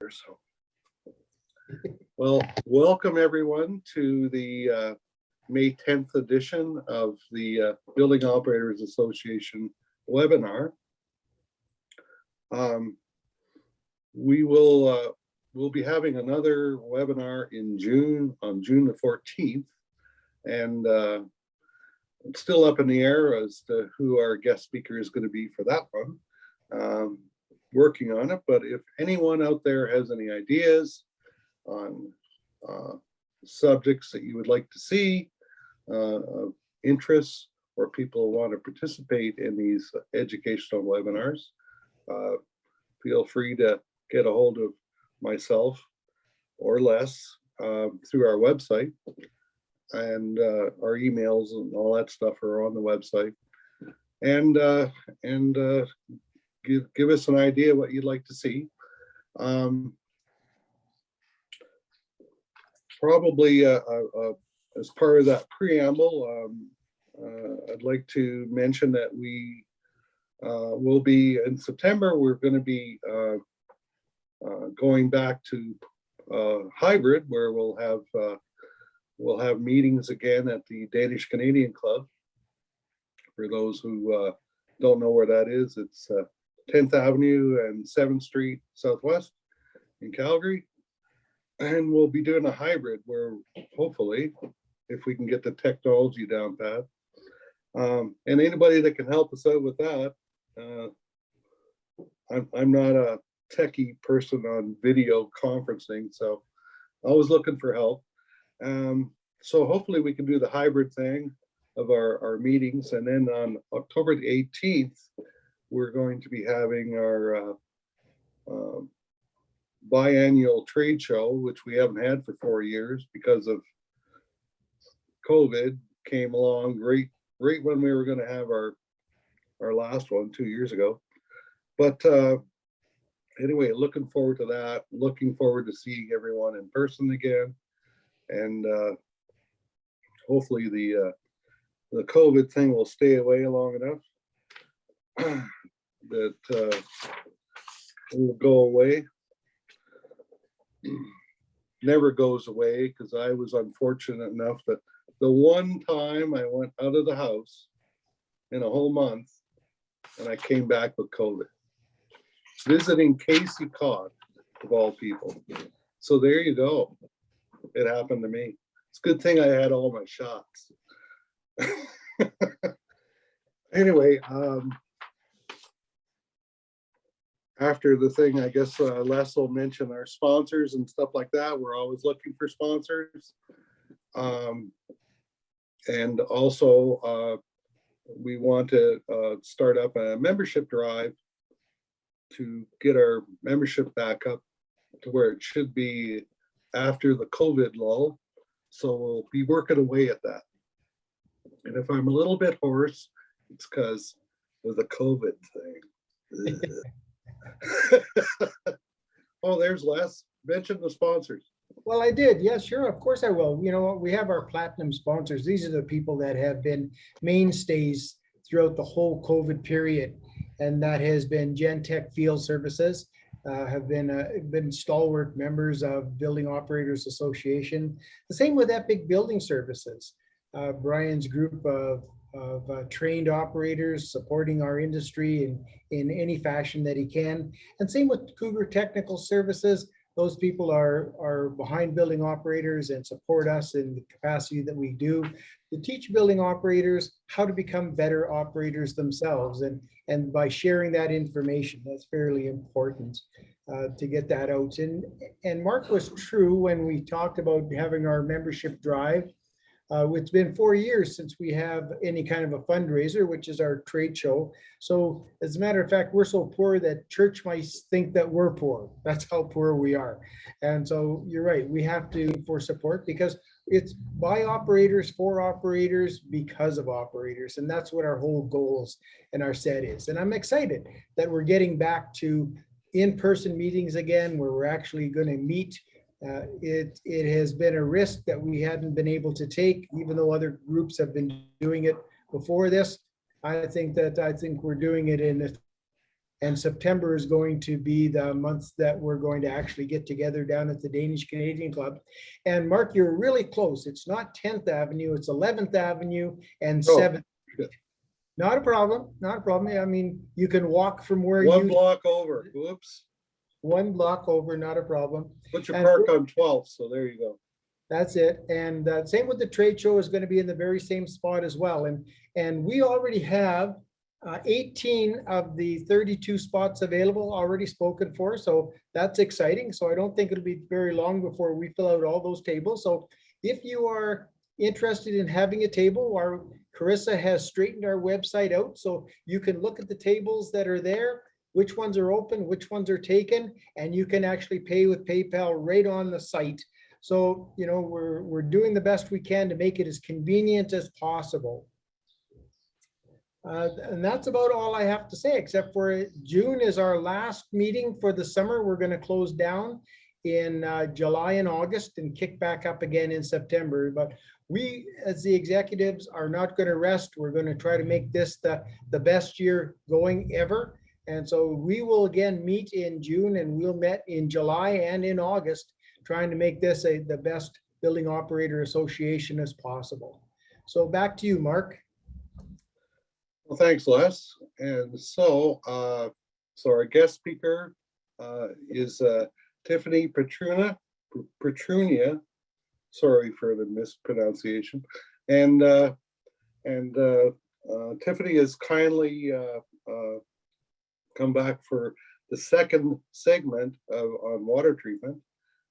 here. So, well, welcome everyone to the May 10th edition of the Building Operators Association webinar. We'll be having another webinar in June, on June the 14th, and it's still up in the air as to who our guest speaker is going to be for that one. Working on it, but if anyone out there has any ideas on subjects that you would like to see, interests, or people who want to participate in these educational webinars, feel free to get a hold of myself or Les through our website, and our emails and all that stuff are on the website, and give us an idea what you'd like to see. Probably as part of that preamble, I'd like to mention that we will be in September. We're going to be going back to hybrid, where we'll have meetings again at the Danish Canadian Club. For those who don't know where that is, it's 10th Avenue and 7th Street Southwest in Calgary. And we'll be doing a hybrid where hopefully, if we can get the technology down pat, and anybody that can help us out with that, I'm not a techie person on video conferencing, so always looking for help. So hopefully we can do the hybrid thing of our meetings. And then on October the 18th, we're going to be having our biannual trade show, which we haven't had for 4 years because of COVID. Came along right when we were going to have our last one 2 years ago. But anyway, looking forward to that. Looking forward to seeing everyone in person again, and hopefully the COVID thing will stay away long enough that it will go away. Never goes away, because I was unfortunate enough that the one time I went out of the house in a whole month and I came back with COVID, visiting Casey Cott of all people. So there you go. It happened to me. It's a good thing I had all my shots. Anyway, after the thing, I guess Les will mention our sponsors and stuff like that. We're always looking for sponsors. And also, we want to start up a membership drive to get our membership back up to where it should be after the COVID lull. So we'll be working away at that. And if I'm a little bit hoarse, it's because of the COVID thing. Oh, there's Les. Mention the sponsors. Well, I did. Yes, sure. Of course I will. You know what? We have our platinum sponsors. These are the people that have been mainstays throughout the whole COVID period. And that has been Gentech Field Services, have been stalwart members of Building Operators Association. The same with Epic Building Services. Brian's group of trained operators supporting our industry in any fashion that he can. And same with Cougar Technical Services. Those people are behind building operators and support us in the capacity that we do to teach building operators how to become better operators themselves. And by sharing that information, that's fairly important to get that out. And Mark was true when we talked about having our membership drive. It's been 4 years since we have any kind of a fundraiser, which is our trade show. So as a matter of fact, we're so poor that church might think that we're poor. That's how poor we are. And so you're right, we have to for support, because it's by operators, for operators, because of operators. And that's what our whole goals and our set is. And I'm excited that we're getting back to in-person meetings again, where we're actually going to meet. It has been a risk that we hadn't been able to take, even though other groups have been doing it before this. I think we're doing it in And September is going to be the month that we're going to actually get together down at the Danish Canadian Club. And Mark, you're really close. It's not 10th Avenue, it's 11th Avenue and Oh, 7th. good. Not a problem, not a problem. I mean, you can walk from where One you, block over. Whoops. one block over, not a problem. Put your And park on 12th, so there you go. That's it. And same with the trade show is going to be in the very same spot as well. And we already have 18 of the 32 spots available already spoken for. So that's exciting. So I don't think it'll be very long before we fill out all those tables. So if you are interested in having a table, our Carissa has straightened our website out. So you can look at the tables that are there, which ones are open, which ones are taken, and you can actually pay with PayPal right on the site. So, you know, we're doing the best we can to make it as convenient as possible. And that's about all I have to say, except for June is our last meeting for the summer. We're going to close down in July and August and kick back up again in September. But we, as the executives, are not going to rest. We're going to try to make this the best year going ever. And so we will again meet in June, and we'll meet in July and in August, trying to make this the best building operator association as possible. So back to you, Mark. Well, thanks, Les. And so, our guest speaker is Tiffany Petrunia. Sorry for the mispronunciation. And Tiffany has kindly come back for the second segment on water treatment.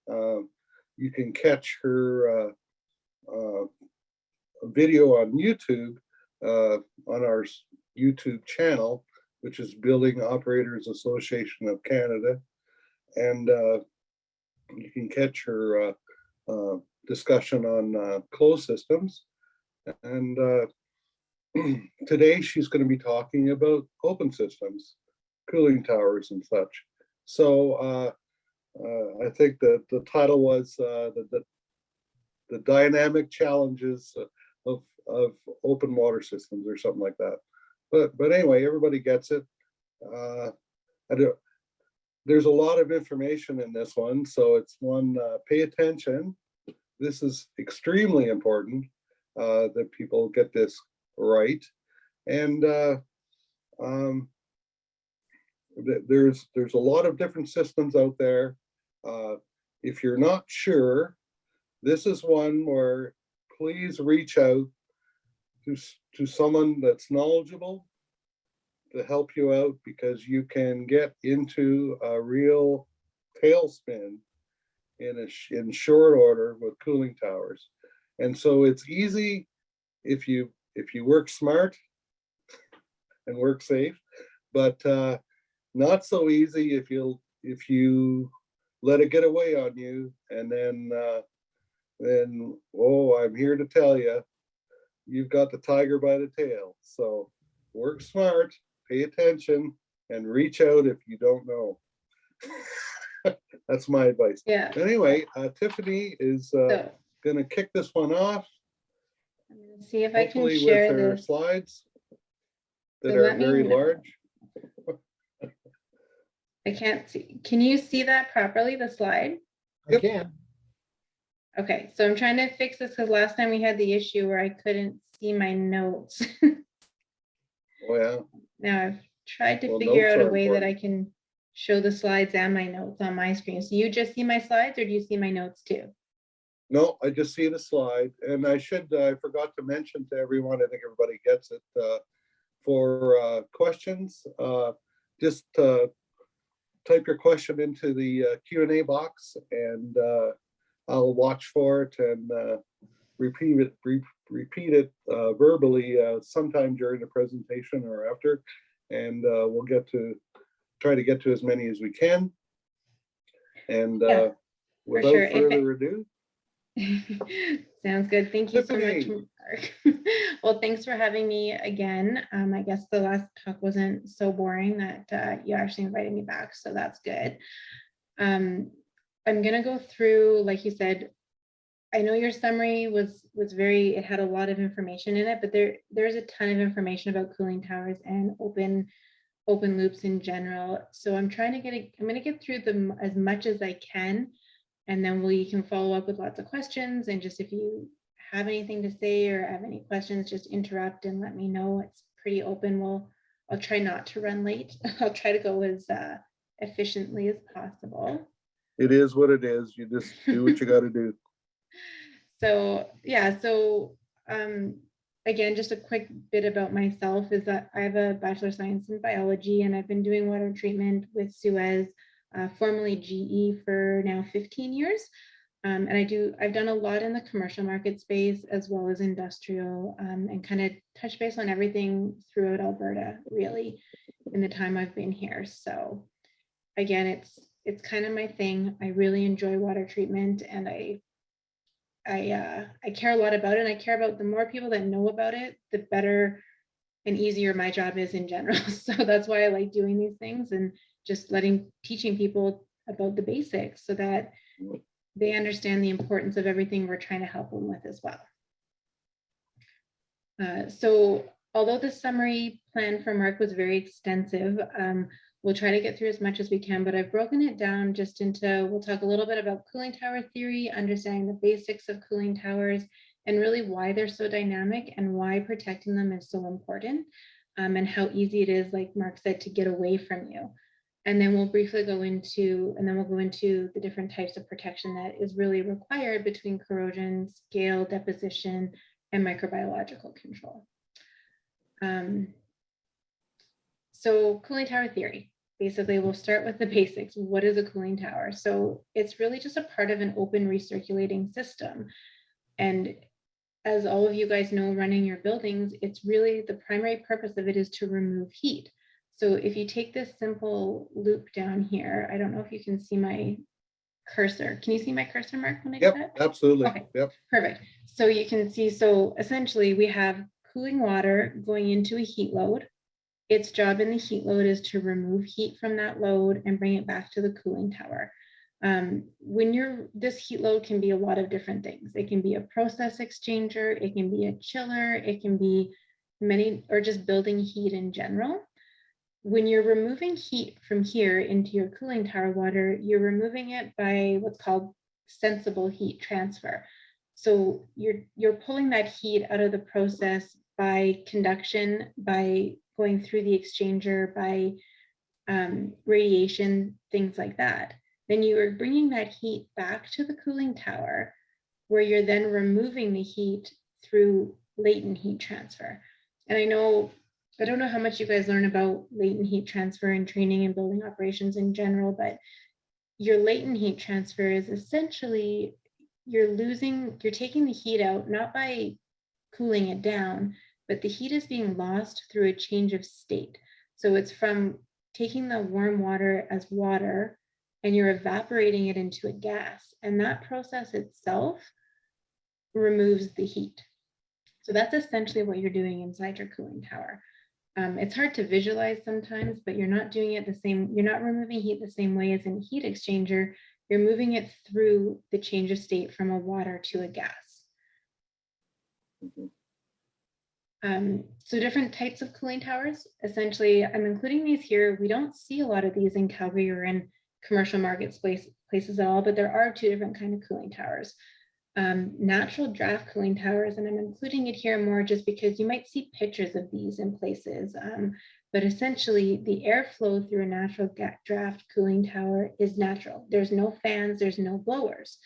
You can catch her video on YouTube, on our YouTube channel, which is Building Operators Association of Canada. And you can catch her discussion on closed systems. And today she's going to be talking about open systems, cooling towers and such. So I think that the title was the dynamic challenges of open water systems or something like that. But anyway, everybody gets it. There's a lot of information in this one, so it's one, pay attention. This is extremely important that people get this right. And there's a lot of different systems out there. If you're not sure, this is one where please reach out to someone that's knowledgeable to help you out, because you can get into a real tailspin in short order with cooling towers. And so it's easy if you work smart and work safe, but not so easy if you let it get away on you, and then oh, I'm here to tell you, you've got the tiger by the tail. So work smart, pay attention, and reach out if you don't know. That's my advice. Yeah. Anyway, Tiffany is going to kick this one off. I'm gonna see if I can Hopefully share with her this. slides that So are let me very know. large. I can't see. Can you see that properly, the slide? I Yep. can. Okay, so I'm trying to fix this because last time we had the issue where I couldn't see my notes. Oh yeah. Now I've tried to Well, figure notes out a are way that I important. can show the slides and my notes on my screen. So you just see my slides, or do you see my notes too? No, I just see the slide, and I forgot to mention to everyone, I think everybody gets it, for questions, just type your question into the Q&A box, and I'll watch for it and repeat it verbally sometime during the presentation or after, and we'll try to get to as many as we can. And Yeah, without sure. further ado, sounds good. Thank you so much, Tiffany. Mark. Well, thanks for having me again. I guess the last talk wasn't so boring that you actually invited me back, so that's good. I'm gonna go through, like you said, I know your summary was it had a lot of information in it, but there's a ton of information about cooling towers and open open loops in general. So I'm trying to I'm going to get through them as much as I can. And then we can follow up with lots of questions. And just if you have anything to say or have any questions, just interrupt and let me know. It's pretty open. I'll try not to run late. I'll try to go as efficiently as possible. It is what it is. You just do what you got to do. So yeah, so again, just a quick bit about myself is that I have a Bachelor of Science in Biology, and I've been doing water treatment with Suez, formerly GE, for now 15 years. And I've done a lot in the commercial market space as well as industrial, and kind of touch base on everything throughout Alberta, really, in the time I've been here. So again, it's kind of my thing. I really enjoy water treatment, and I care a lot about it. And I care about the more people that know about it, the better and easier my job is in general. So that's why I like doing these things and just teaching people about the basics so that they understand the importance of everything we're trying to help them with as well. So although the summary plan for Mark was very extensive, we'll try to get through as much as we can, but I've broken it down just into, we'll talk a little bit about cooling tower theory, understanding the basics of cooling towers, and really why they're so dynamic and why protecting them is so important, and how easy it is, like Mark said, to get away from you. And then we'll briefly go into, the different types of protection that is really required between corrosion, scale, deposition, and microbiological control. So cooling tower theory, basically we'll start with the basics. What is a cooling tower? So it's really just a part of an open recirculating system. And as all of you guys know, running your buildings, it's really the primary purpose of it is to remove heat. So if you take this simple loop down here, I don't know if you can see my cursor. Can you see my cursor, Mark, when I do that? Absolutely. Okay. Yep. Perfect. So you can see, so essentially we have cooling water going into a heat load. Its job in the heat load is to remove heat from that load and bring it back to the cooling tower. This heat load can be a lot of different things. It can be a process exchanger, it can be a chiller, it can be or just building heat in general. When you're removing heat from here into your cooling tower water, you're removing it by what's called sensible heat transfer. So you're pulling that heat out of the process by conduction, by going through the exchanger, by radiation, things like that. Then you are bringing that heat back to the cooling tower, where you're then removing the heat through latent heat transfer. And I don't know how much you guys learn about latent heat transfer in training and building operations in general, but your latent heat transfer is essentially you're taking the heat out, not by cooling it down, but the heat is being lost through a change of state. So it's from taking the warm water as water and you're evaporating it into a gas. And that process itself removes the heat. So that's essentially what you're doing inside your cooling tower. It's hard to visualize sometimes, but you're not doing it you're not removing heat the same way as in a heat exchanger. You're moving it through the change of state from a water to a gas. So different types of cooling towers. Essentially, I'm including these here. We don't see a lot of these in Calgary or in commercial market places at all, but there are two different kinds of cooling towers. Natural draft cooling towers, and I'm including it here more just because you might see pictures of these in places. But essentially, the airflow through a natural draft cooling tower is natural. There's no fans, there's no blowers.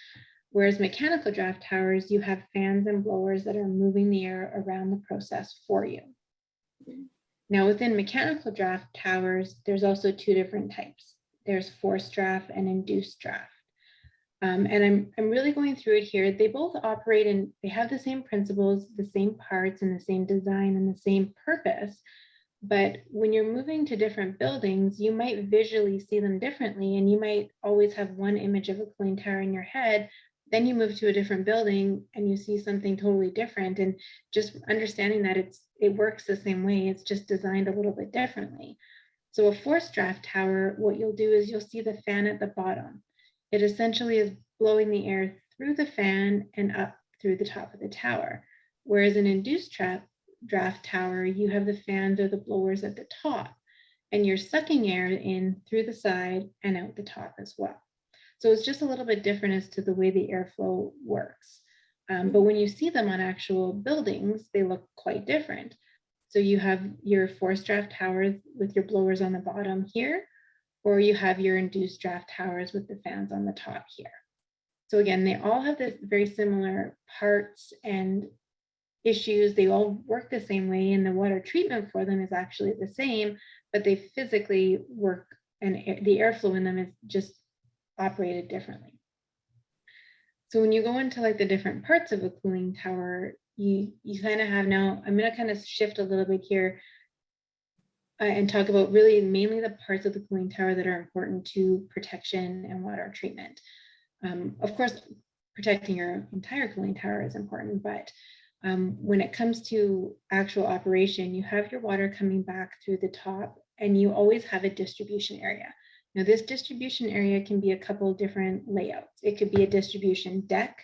Whereas mechanical draft towers, you have fans and blowers that are moving the air around the process for you. Now, within mechanical draft towers, there's also two different types. There's forced draft and induced draft. And I'm really going through it here. They both operate and they have the same principles, the same parts, and the same design and the same purpose. But when you're moving to different buildings, you might visually see them differently, and you might always have one image of a cooling tower in your head. Then you move to a different building and you see something totally different. And just understanding that it works the same way, it's just designed a little bit differently. So a forced draft tower, what you'll do is you'll see the fan at the bottom. It essentially is blowing the air through the fan and up through the top of the tower. Whereas an induced draft tower, you have the fans or the blowers at the top. and you're sucking air in through the side and out the top as well. So it's just a little bit different as to the way the airflow works. But when you see them on actual buildings, they look quite different. So you have your forced draft towers with your blowers on the bottom here, or you have your induced draft towers with the fans on the top here. So again, they all have this very similar parts and issues. They all work the same way, and the water treatment for them is actually the same, but they physically work, and the airflow in them is just operated differently. So when you go into like the different parts of a cooling tower, you kind of have now, I'm going to kind of shift a little bit here and talk about really mainly the parts of the cooling tower that are important to protection and water treatment. Of course, protecting your entire cooling tower is important, but when it comes to actual operation, you have your water coming back through the top, and you always have a distribution area. Now, this distribution area can be a couple of different layouts. It could be a distribution deck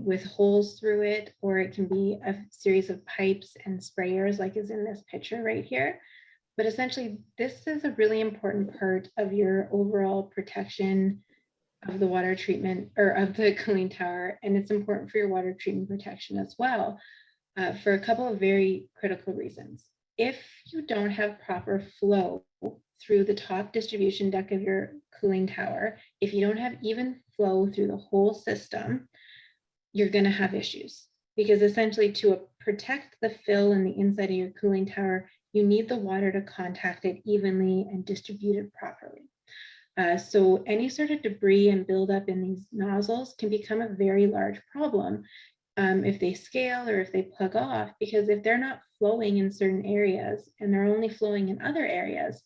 with holes through it, or it can be a series of pipes and sprayers like is in this picture right here. But essentially, this is a really important part of your overall protection of the water treatment or of the cooling tower. And it's important for your water treatment protection as well for a couple of very critical reasons. If you don't have proper flow through the top distribution deck of your cooling tower, if you don't have even flow through the whole system, you're going to have issues, because essentially to protect the fill in the inside of your cooling tower, you need the water to contact it evenly and distribute it properly. So any sort of debris and buildup in these nozzles can become a very large problem if they scale or if they plug off, because if they're not flowing in certain areas and they're only flowing in other areas,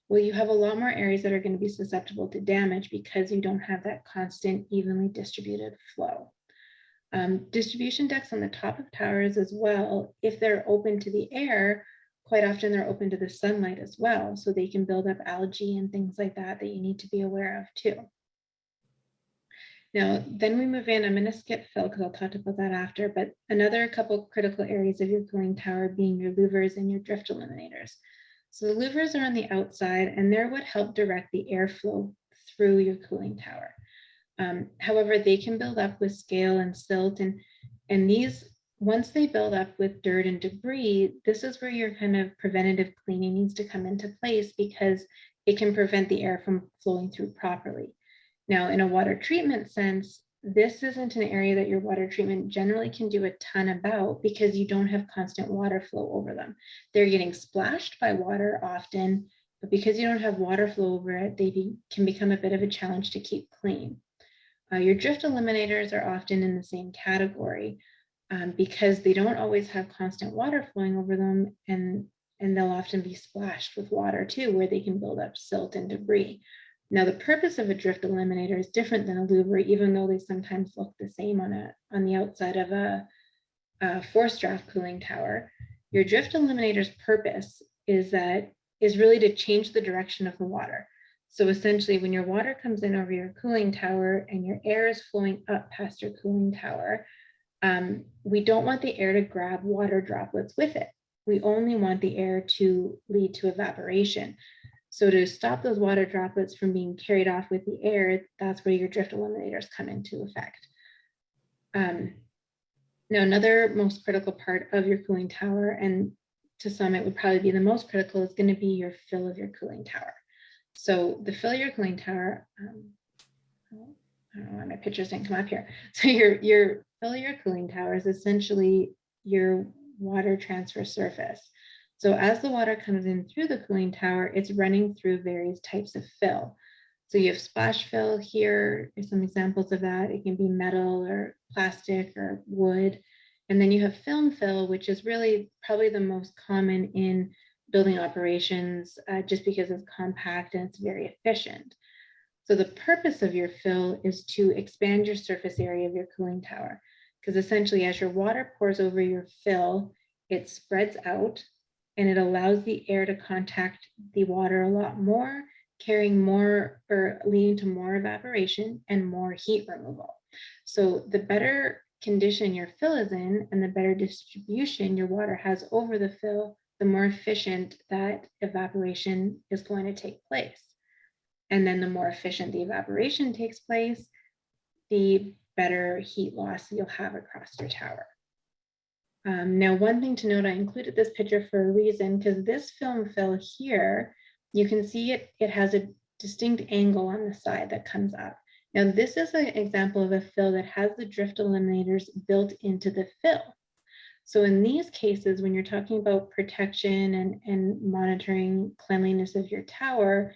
well, you have a lot more areas that are going to be susceptible to damage because you don't have that constant, evenly distributed flow. Distribution decks on the top of towers as well, if they're open to the air, quite often they're open to the sunlight as well. So they can build up algae and things like that that you need to be aware of too. Now, then we move in, I'm going to skip fill because I'll talk about that after, but another couple critical areas of your cooling tower being your louvers and your drift eliminators. So the louvers are on the outside, and they're what help direct the airflow through your cooling tower. However, they can build up with scale and silt, and these, once they build up with dirt and debris, this is where your kind of preventative cleaning needs to come into place, because it can prevent the air from flowing through properly. Now, in a water treatment sense, this isn't an area that your water treatment generally can do a ton about, because you don't have constant water flow over them. They're getting splashed by water often, but because you don't have water flow over it, they can become a bit of a challenge to keep clean. Your drift eliminators are often in the same category because they don't always have constant water flowing over them, and they'll often be splashed with water too, where they can build up silt and debris. Now, the purpose of a drift eliminator is different than a louver, even though they sometimes look the same on the outside of a forced draft cooling tower. Your drift eliminator's purpose is really to change the direction of the water. So essentially, when your water comes in over your cooling tower and your air is flowing up past your cooling tower, we don't want the air to grab water droplets with it. We only want the air to lead to evaporation. So to stop those water droplets from being carried off with the air, that's where your drift eliminators come into effect. Now, another most critical part of your cooling tower, and to some it would probably be the most critical, is going to be your fill of your cooling tower. So the fill of your cooling tower, I don't know why my pictures didn't come up here. So your fill of your cooling tower is essentially your water transfer surface. So as the water comes in through the cooling tower, it's running through various types of fill. So you have splash fill here, are some examples of that. It can be metal or plastic or wood. And then you have film fill, which is really probably the most common in building operations, just because it's compact and it's very efficient. So the purpose of your fill is to expand your surface area of your cooling tower, because essentially as your water pours over your fill, it spreads out and it allows the air to contact the water a lot more, carrying more or leading to more evaporation and more heat removal. So the better condition your fill is in and the better distribution your water has over the fill, the more efficient that evaporation is going to take place. And then the more efficient the evaporation takes place, the better heat loss you'll have across your tower. Now, one thing to note, I included this picture for a reason, because this film fill here, you can see it has a distinct angle on the side that comes up. Now, this is an example of a fill that has the drift eliminators built into the fill. So in these cases, when you're talking about protection and monitoring cleanliness of your tower,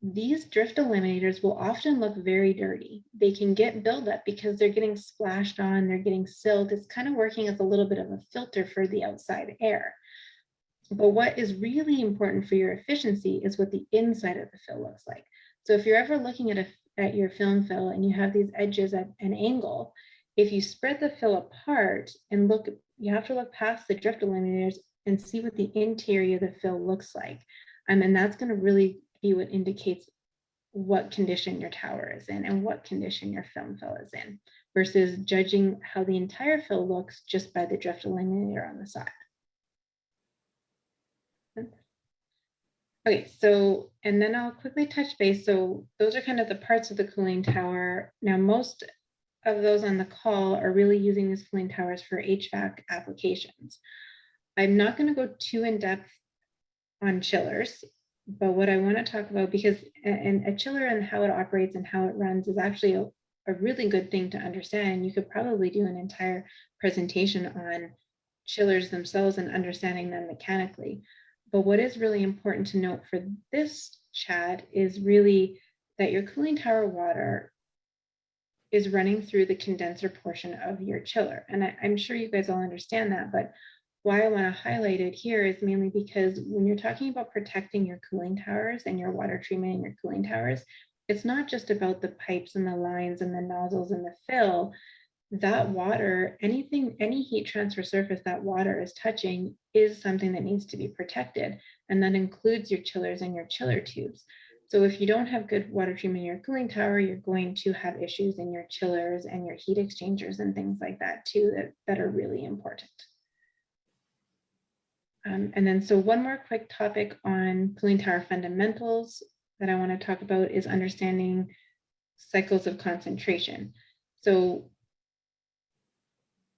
these drift eliminators will often look very dirty. They can get buildup because they're getting splashed on, they're getting silt. It's kind of working as a little bit of a filter for the outside air. But what is really important for your efficiency is what the inside of the fill looks like. So if you're ever looking at your film fill and you have these edges at an angle, if you spread the fill apart and look, you have to look past the drift eliminators and see what the interior of the fill looks like. And that's going to really be what indicates what condition your tower is in and what condition your film fill is in, versus judging how the entire fill looks just by the drift eliminator on the side. Okay, so, and then I'll quickly touch base. So those are kind of the parts of the cooling tower. Now, most of those on the call are really using these cooling towers for HVAC applications. I'm not going to go too in depth on chillers, but what I want to talk about, because and a chiller and how it operates and how it runs is actually a really good thing to understand. You could probably do an entire presentation on chillers themselves and understanding them mechanically. But what is really important to note for this chat is really that your cooling tower water is running through the condenser portion of your chiller. And I'm sure you guys all understand that, but why I want to highlight it here is mainly because when you're talking about protecting your cooling towers and your water treatment in your cooling towers, it's not just about the pipes and the lines and the nozzles and the fill. That water, anything, any heat transfer surface that water is touching is something that needs to be protected. And that includes your chillers and your chiller tubes. So if you don't have good water treatment in your cooling tower, you're going to have issues in your chillers and your heat exchangers and things like that too, that are really important. And then, so one more quick topic on cooling tower fundamentals that I want to talk about is understanding cycles of concentration. So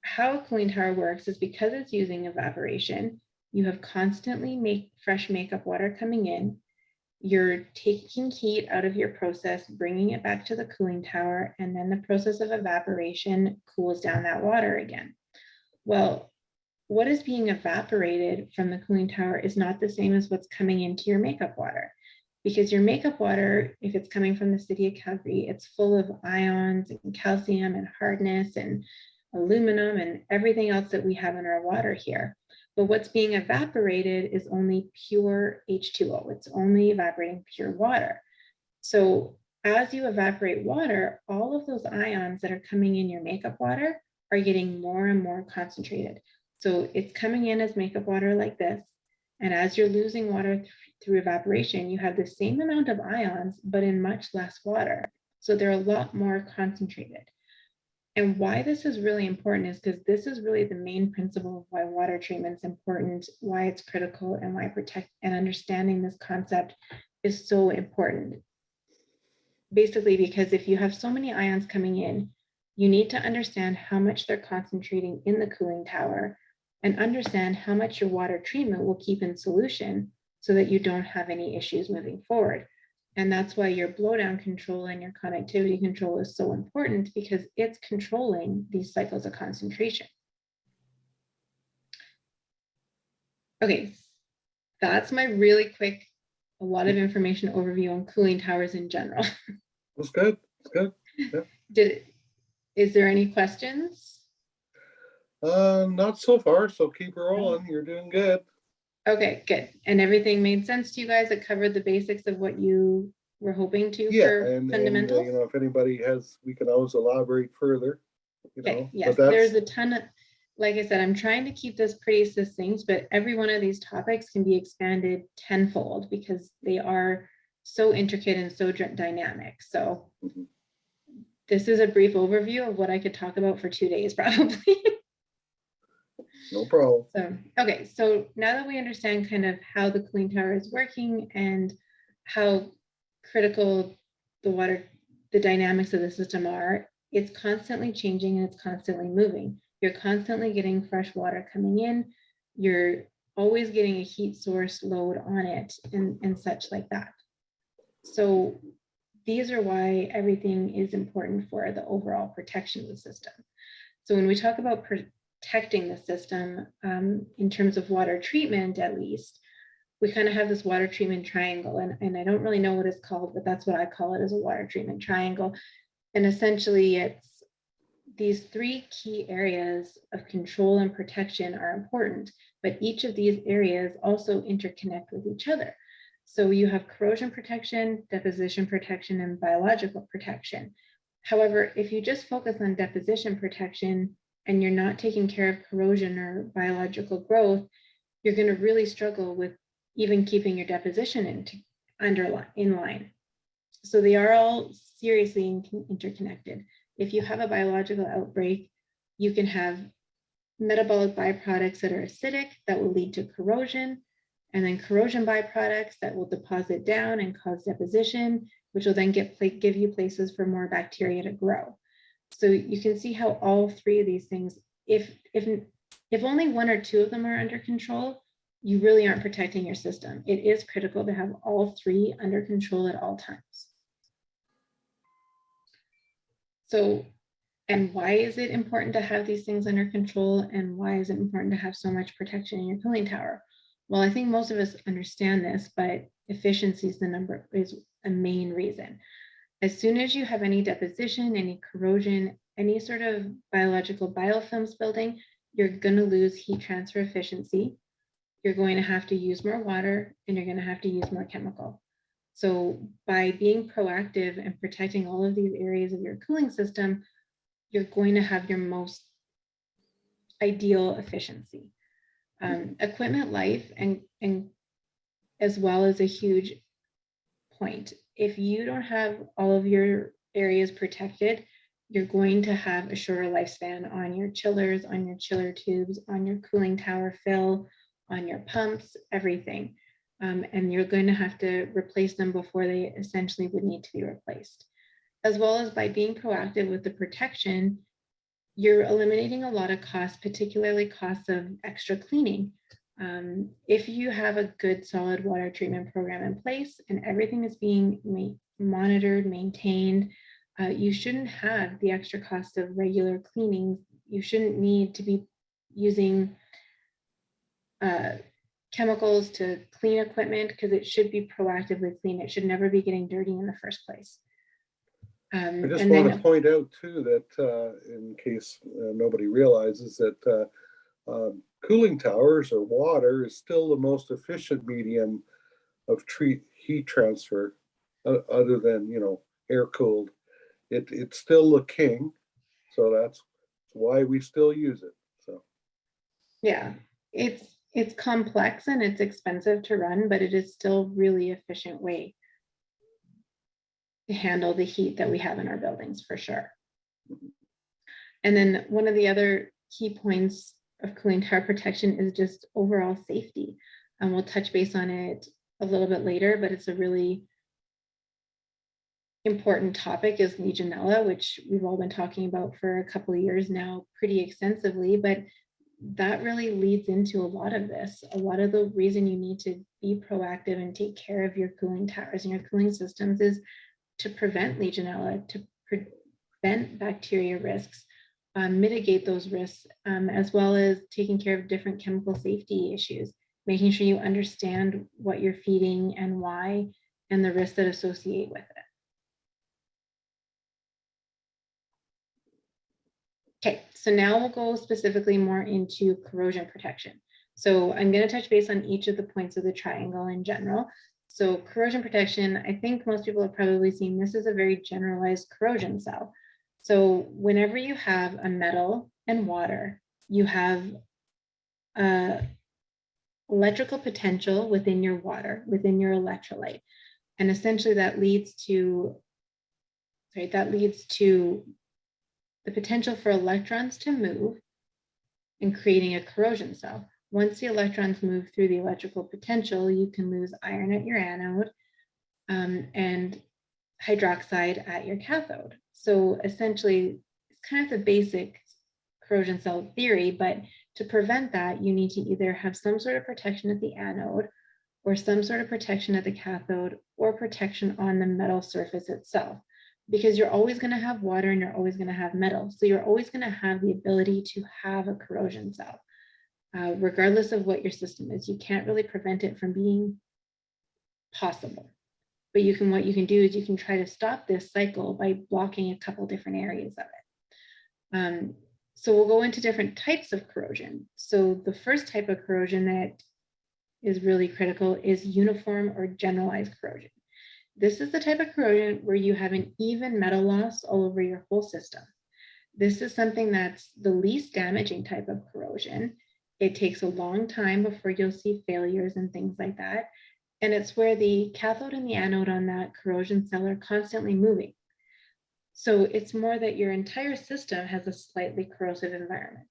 how a cooling tower works is because it's using evaporation, you have constantly fresh makeup water coming in. You're taking heat out of your process, bringing it back to the cooling tower, and then the process of evaporation cools down that water again. Well, what is being evaporated from the cooling tower is not the same as what's coming into your makeup water, because your makeup water, if it's coming from the city of Calgary, it's full of ions and calcium and hardness and aluminum and everything else that we have in our water here. But what's being evaporated is only pure H2O. It's only evaporating pure water. So as you evaporate water, all of those ions that are coming in your makeup water are getting more and more concentrated. So it's coming in as makeup water like this. And as you're losing water through evaporation, you have the same amount of ions, but in much less water. So they're a lot more concentrated. And why this is really important is because this is really the main principle of why water treatment is important, why it's critical, and why understanding this concept is so important. Basically, because if you have so many ions coming in, you need to understand how much they're concentrating in the cooling tower and understand how much your water treatment will keep in solution so that you don't have any issues moving forward. And that's why your blowdown control and your connectivity control is so important, because it's controlling these cycles of concentration. Okay, that's my really quick, a lot of information overview on cooling towers in general. That's good. That's good. Yeah. Is there any questions? Not so far. So keep rolling. You're doing good. Okay, good. And everything made sense to you guys? It covered the basics of what you were hoping to for fundamentals? And, you know, if anybody has, we can always elaborate further. You know, yes, there's a ton of, like I said, I'm trying to keep this pretty succinct, but every one of these topics can be expanded tenfold because they are so intricate and so dynamic. So this is a brief overview of what I could talk about for 2 days, probably. No problem. So, okay, so now that we understand kind of how the cooling tower is working and how critical the dynamics of the system are, it's constantly changing and it's constantly moving. You're constantly getting fresh water coming in. You're always getting a heat source load on it and such like that. So these are why everything is important for the overall protection of the system. So when we talk about protecting the system in terms of water treatment, at least, we kind of have this water treatment triangle, and I don't really know what it's called, but that's what I call it, as a water treatment triangle. And essentially it's these three key areas of control and protection are important, but each of these areas also interconnect with each other. So you have corrosion protection, deposition protection, and biological protection. However, if you just focus on deposition protection and you're not taking care of corrosion or biological growth, you're going to really struggle with even keeping your deposition in line. So they are all seriously interconnected. If you have a biological outbreak, you can have metabolic byproducts that are acidic that will lead to corrosion, and then corrosion byproducts that will deposit down and cause deposition, which will then give you places for more bacteria to grow. So you can see how all three of these things, if only one or two of them are under control, you really aren't protecting your system. It is critical to have all three under control at all times. So, and why is it important to have these things under control, and why is it important to have so much protection in your cooling tower? Well, I think most of us understand this, but efficiency is a main reason. As soon as you have any deposition, any corrosion, any sort of biological biofilms building, you're going to lose heat transfer efficiency. You're going to have to use more water, and you're going to have to use more chemical. So by being proactive and protecting all of these areas of your cooling system, you're going to have your most ideal efficiency. Equipment life and as well as a huge point. If you don't have all of your areas protected, you're going to have a shorter lifespan on your chillers, on your chiller tubes, on your cooling tower fill, on your pumps, everything. And you're going to have to replace them before they essentially would need to be replaced. As well as by being proactive with the protection, you're eliminating a lot of costs, particularly costs of extra cleaning. If you have a good solid water treatment program in place and everything is being monitored, maintained, you shouldn't have the extra cost of regular cleaning. You shouldn't need to be using chemicals to clean equipment, because it should be proactively clean. It should never be getting dirty in the first place. I just want to point out too that in case nobody realizes that cooling towers or water is still the most efficient medium of heat transfer, other than, you know, air cooled. It's still the king, so that's why we still use it. So yeah, it's complex and it's expensive to run, but it is still really efficient way to handle the heat that we have in our buildings, for sure. And then one of the other key points of cooling tower protection is just overall safety. And we'll touch base on it a little bit later, but it's a really important topic, is Legionella, which we've all been talking about for a couple of years now pretty extensively, but that really leads into a lot of this. A lot of the reason you need to be proactive and take care of your cooling towers and your cooling systems is to prevent Legionella, to prevent bacteria risks, mitigate those risks, as well as taking care of different chemical safety issues, making sure you understand what you're feeding and why, and the risks that associate with it. Okay, so now we'll go specifically more into corrosion protection. So I'm going to touch base on each of the points of the triangle in general. So corrosion protection, I think most people have probably seen this is a very generalized corrosion cell. So whenever you have a metal and water, you have electrical potential within your water, within your electrolyte. And essentially that leads to the potential for electrons to move and creating a corrosion cell. Once the electrons move through the electrical potential, you can lose iron at your anode and hydroxide at your cathode. So essentially, it's kind of the basic corrosion cell theory, but to prevent that, you need to either have some sort of protection at the anode or some sort of protection at the cathode or protection on the metal surface itself, because you're always going to have water and you're always going to have metal. So you're always going to have the ability to have a corrosion cell, regardless of what your system is. You can't really prevent it from being possible. But what you can do is you can try to stop this cycle by blocking a couple different areas of it. So we'll go into different types of corrosion. So the first type of corrosion that is really critical is uniform or generalized corrosion. This is the type of corrosion where you have an even metal loss all over your whole system. This is something that's the least damaging type of corrosion. It takes a long time before you'll see failures and things like that. And it's where the cathode and the anode on that corrosion cell are constantly moving. So it's more that your entire system has a slightly corrosive environment.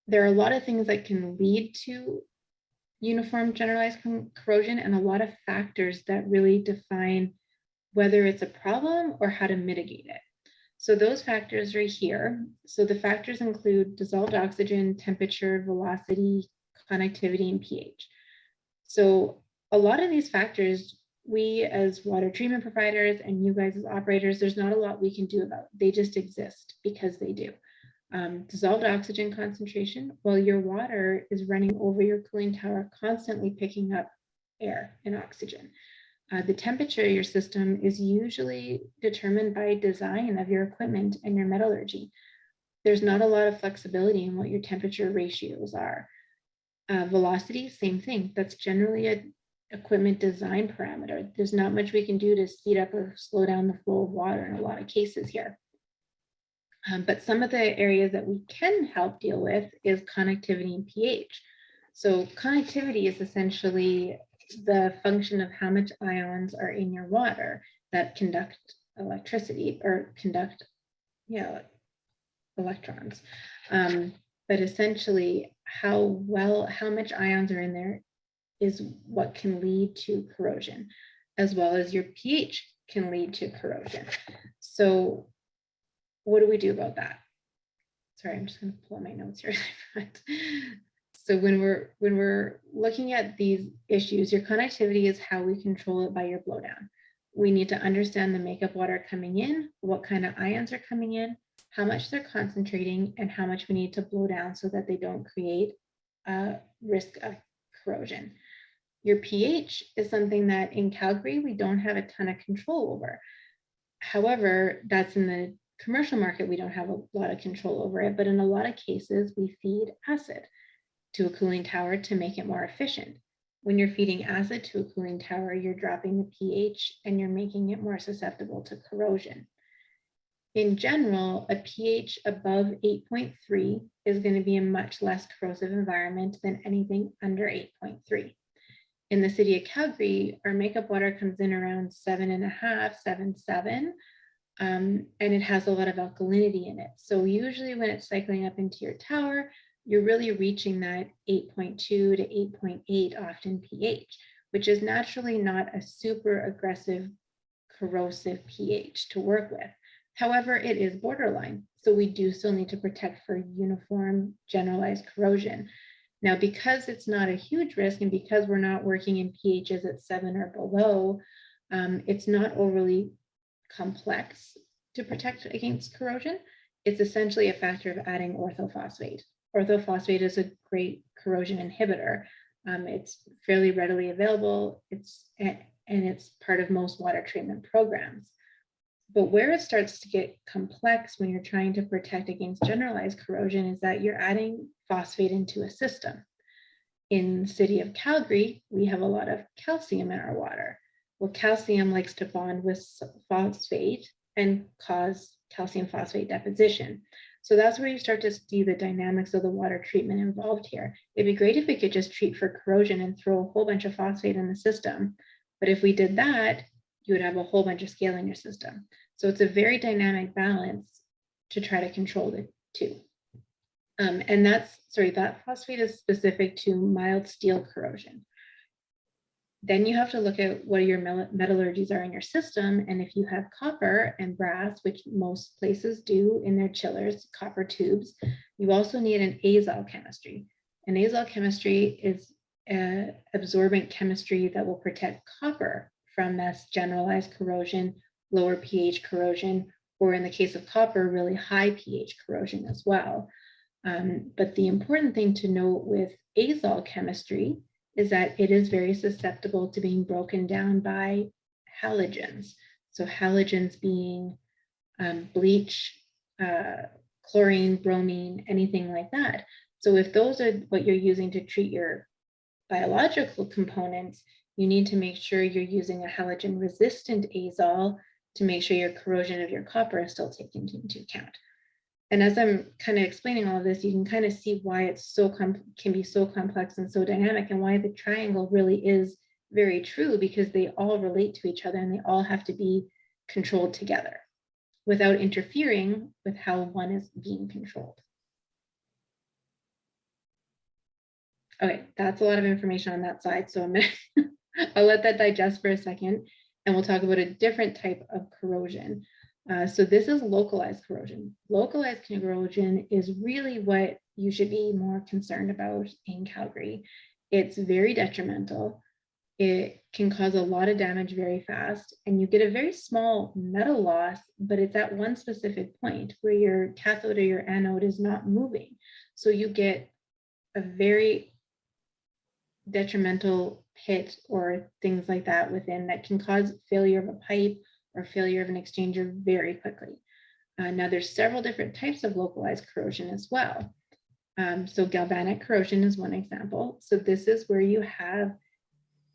There are a lot of things that can lead to uniform generalized corrosion and a lot of factors that really define whether it's a problem or how to mitigate it. So those factors right here. So the factors include dissolved oxygen, temperature, velocity, conductivity, and pH. So a lot of these factors, we as water treatment providers and you guys as operators, there's not a lot we can do about. They just exist because they do. Dissolved oxygen concentration, well, your water is running over your cooling tower, constantly picking up air and oxygen. The temperature of your system is usually determined by design of your equipment and your metallurgy. There's not a lot of flexibility in what your temperature ratios are. Velocity, same thing. That's generally an equipment design parameter. There's not much we can do to speed up or slow down the flow of water in a lot of cases here. But some of the areas that we can help deal with is connectivity and pH. So connectivity is essentially the function of how much ions are in your water that conduct electricity or conduct electrons. But essentially how much ions are in there is what can lead to corrosion, as well as your pH can lead to corrosion. So what do we do about that? Sorry, I'm just going to pull my notes here. So when we're looking at these issues, your connectivity is how we control it by your blowdown. We need to understand the makeup water coming in, what kind of ions are coming in, how much they're concentrating, and how much we need to blow down so that they don't create a risk of corrosion. Your pH is something that in Calgary, we don't have a ton of control over. However, that's in the commercial market, we don't have a lot of control over it, but in a lot of cases, we feed acid to a cooling tower to make it more efficient. When you're feeding acid to a cooling tower, you're dropping the pH and you're making it more susceptible to corrosion. In general, a pH above 8.3 is going to be a much less corrosive environment than anything under 8.3. In the city of Calgary, our makeup water comes in around 7.5, 7.7. And it has a lot of alkalinity in it. So usually when it's cycling up into your tower, you're really reaching that 8.2 to 8.8 often pH, which is naturally not a super aggressive corrosive pH to work with. However, it is borderline. So we do still need to protect for uniform generalized corrosion. Now, because it's not a huge risk and because we're not working in pHs at 7 or below, it's not overly complex to protect against corrosion. It's essentially a factor of adding orthophosphate. Orthophosphate is a great corrosion inhibitor. It's fairly readily available. It's part of most water treatment programs. But where it starts to get complex when you're trying to protect against generalized corrosion is that you're adding phosphate into a system. In the city of Calgary, we have a lot of calcium in our water. Well, calcium likes to bond with phosphate and cause calcium phosphate deposition. So that's where you start to see the dynamics of the water treatment involved here. It'd be great if we could just treat for corrosion and throw a whole bunch of phosphate in the system. But if we did that, you would have a whole bunch of scale in your system. So it's a very dynamic balance to try to control the two. And that phosphate is specific to mild steel corrosion. Then you have to look at what your metallurgies are in your system. And if you have copper and brass, which most places do in their chillers, copper tubes, you also need an azole chemistry. An azole chemistry is absorbent chemistry that will protect copper from this generalized corrosion, lower pH corrosion, or in the case of copper, really high pH corrosion as well. But the important thing to note with azole chemistry is that it is very susceptible to being broken down by halogens. So halogens being bleach, chlorine, bromine, anything like that. So if those are what you're using to treat your biological components, you need to make sure you're using a halogen resistant azole to make sure your corrosion of your copper is still taken into account. And as I'm kind of explaining all of this, you can kind of see why it's so can be so complex and so dynamic, and why the triangle really is very true, because they all relate to each other and they all have to be controlled together without interfering with how one is being controlled. Okay, that's a lot of information on that side. So I'll let that digest for a second, and we'll talk about a different type of corrosion. So this is localized corrosion. Localized corrosion is really what you should be more concerned about in Calgary. It's very detrimental. It can cause a lot of damage very fast, and you get a very small metal loss, but it's at one specific point where your cathode or your anode is not moving. So you get a very detrimental hit or things like that within that can cause failure of a pipe or failure of an exchanger very quickly. Now there's several different types of localized corrosion as well. So galvanic corrosion is one example. So this is where you have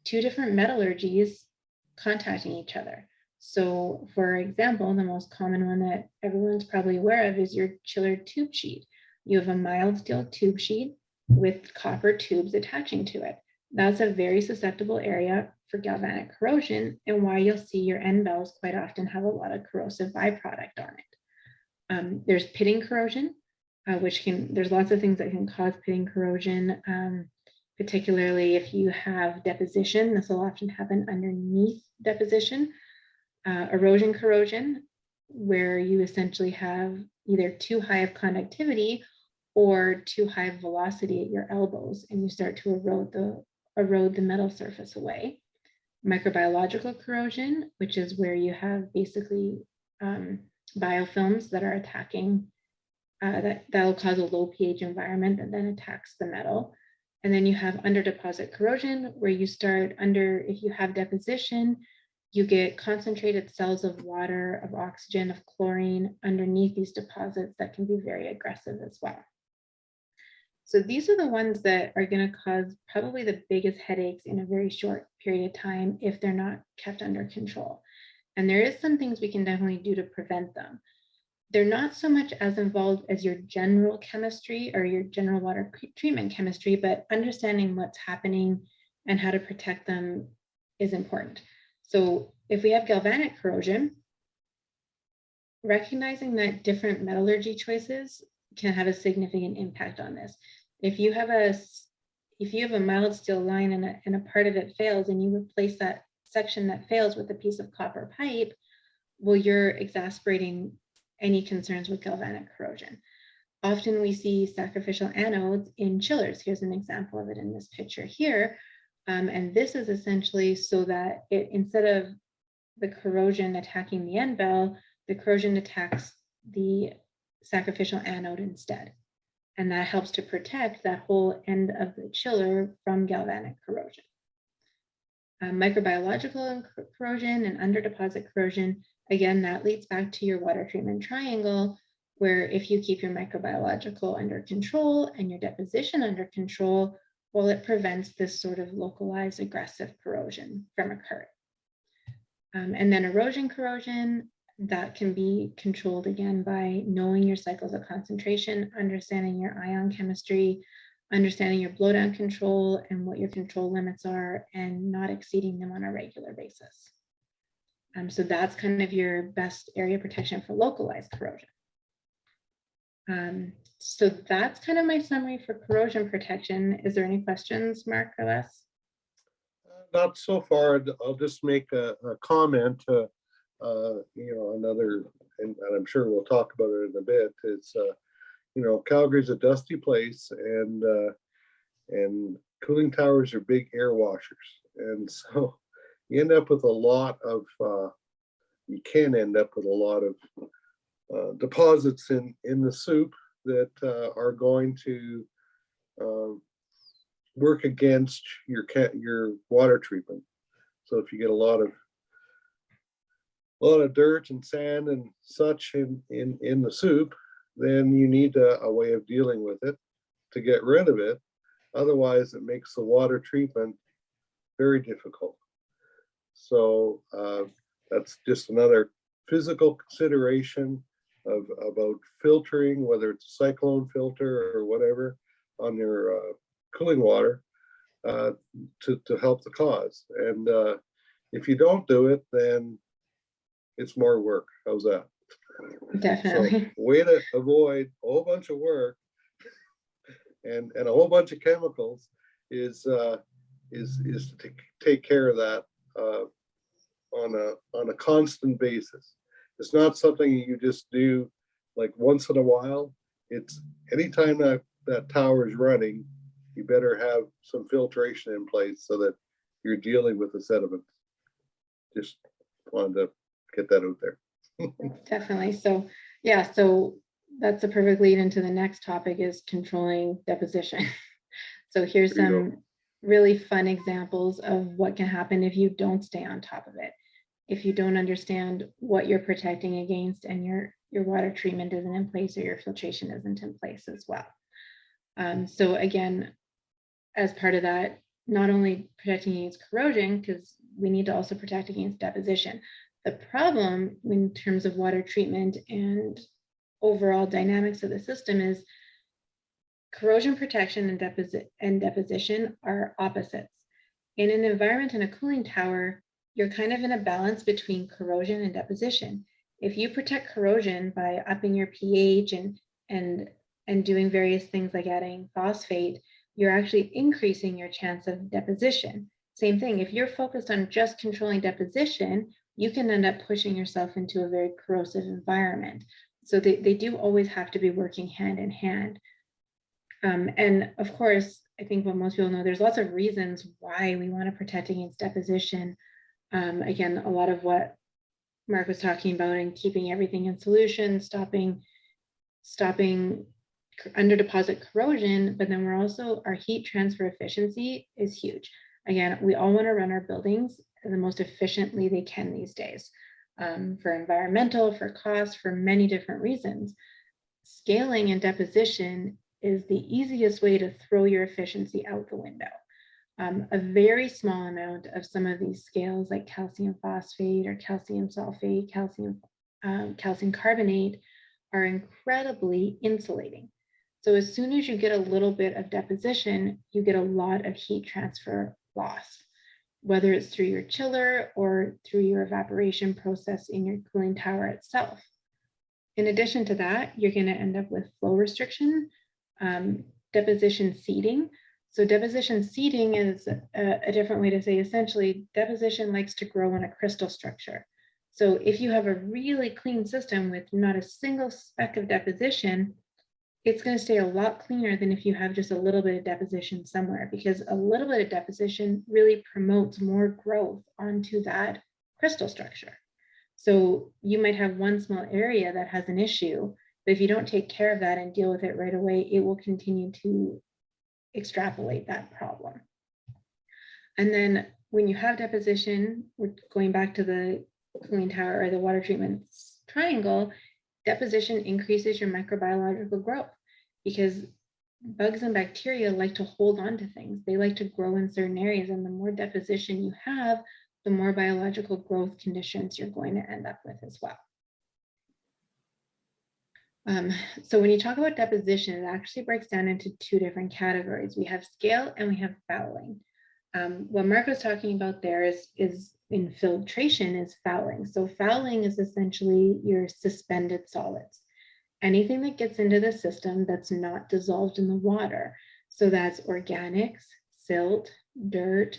two different metallurgies contacting each other. So for example, the most common one that everyone's probably aware of is your chiller tube sheet. You have a mild steel tube sheet with copper tubes attaching to it. That's a very susceptible area for galvanic corrosion, and why you'll see your end valves quite often have a lot of corrosive byproduct on it. There's pitting corrosion, there's lots of things that can cause pitting corrosion, particularly if you have deposition. This will often happen underneath deposition. Erosion corrosion, where you essentially have either too high of conductivity or too high of velocity at your elbows, and you start to erode the metal surface away. Microbiological corrosion, which is where you have basically biofilms that are attacking, that'll cause a low pH environment that then attacks the metal. And then you have under deposit corrosion, where you start if you have deposition, you get concentrated cells of water, of oxygen, of chlorine underneath these deposits that can be very aggressive as well. So these are the ones that are going to cause probably the biggest headaches in a very short period of time if they're not kept under control. And there is some things we can definitely do to prevent them. They're not so much as involved as your general chemistry or your general water treatment chemistry, but understanding what's happening and how to protect them is important. So if we have galvanic corrosion, recognizing that different metallurgy choices can have a significant impact on this. If you have a mild steel line and a part of it fails, and you replace that section that fails with a piece of copper pipe, well, you're exacerbating any concerns with galvanic corrosion. Often we see sacrificial anodes in chillers. Here's an example of it in this picture here. And this is essentially so that instead of the corrosion attacking the end valve, the corrosion attacks the sacrificial anode instead. And that helps to protect that whole end of the chiller from galvanic corrosion. Microbiological corrosion and under deposit corrosion, again, that leads back to your water treatment triangle, where if you keep your microbiological under control and your deposition under control, well, it prevents this sort of localized aggressive corrosion from occurring. And then erosion corrosion, that can be controlled again by knowing your cycles of concentration, understanding your ion chemistry, understanding your blowdown control and what your control limits are, and not exceeding them on a regular basis. So that's kind of your best area of protection for localized corrosion. So that's kind of my summary for corrosion protection. Is there any questions, Mark or Les? Not so far. I'll just make a comment. Another, and I'm sure we'll talk about it in a bit. It's Calgary's a dusty place, and cooling towers are big air washers, and so you end up with a lot of. You can end up with a lot of deposits in the soup that are going to work against your water treatment. So if you get a lot of dirt and sand and such in the soup, then you need a way of dealing with it to get rid of it. Otherwise, it makes the water treatment very difficult. So that's just another physical consideration about filtering, whether it's a cyclone filter or whatever on your cooling water to help the cause. And if you don't do it, then it's more work. How's that? Definitely. So, way to avoid a whole bunch of work and a whole bunch of chemicals is to take care of that on a constant basis. It's not something you just do like once in a while. It's anytime that tower is running, you better have some filtration in place so that you're dealing with the sediment. Just wanted to get that out there. Definitely. So yeah, so that's a perfect lead into the next topic, is controlling deposition. So here's some really fun examples of what can happen if you don't stay on top of it. If you don't understand what you're protecting against, and your water treatment isn't in place, or your filtration isn't in place as well. So again, as part of that, not only protecting against corrosion, because we need to also protect against deposition. The problem in terms of water treatment and overall dynamics of the system is corrosion protection and deposition are opposites. In an environment in a cooling tower, you're kind of in a balance between corrosion and deposition. If you protect corrosion by upping your pH and doing various things like adding phosphate, you're actually increasing your chance of deposition. Same thing, if you're focused on just controlling deposition, you can end up pushing yourself into a very corrosive environment. So they do always have to be working hand in hand. And of course, I think what most people know, there's lots of reasons why we want to protect against deposition. Again, a lot of what Mark was talking about, and keeping everything in solution, stopping under deposit corrosion, but then our heat transfer efficiency is huge. Again, we all want to run our buildings the most efficiently they can these days, for environmental, for cost, for many different reasons. Scaling and deposition is the easiest way to throw your efficiency out the window. A very small amount of some of these scales, like calcium phosphate or calcium sulfate, calcium carbonate, are incredibly insulating. So as soon as you get a little bit of deposition, you get a lot of heat transfer loss, whether it's through your chiller or through your evaporation process in your cooling tower itself. In addition to that, you're going to end up with flow restriction, deposition seeding. So deposition seeding is a different way to say, essentially, deposition likes to grow in a crystal structure. So if you have a really clean system with not a single speck of deposition, it's going to stay a lot cleaner than if you have just a little bit of deposition somewhere, because a little bit of deposition really promotes more growth onto that crystal structure. So you might have one small area that has an issue, but if you don't take care of that and deal with it right away, it will continue to extrapolate that problem. And then when you have deposition, we're going back to the cooling tower or the water treatment triangle, deposition increases your microbiological growth, because bugs and bacteria like to hold on to things. They like to grow in certain areas, and the more deposition you have, the more biological growth conditions you're going to end up with as well. So when you talk about deposition, it actually breaks down into two different categories. We have scale and we have fouling. What Mark was talking about there is infiltration is fouling. So fouling is essentially your suspended solids. anything that gets into the system that's not dissolved in the water. So that's organics, silt, dirt,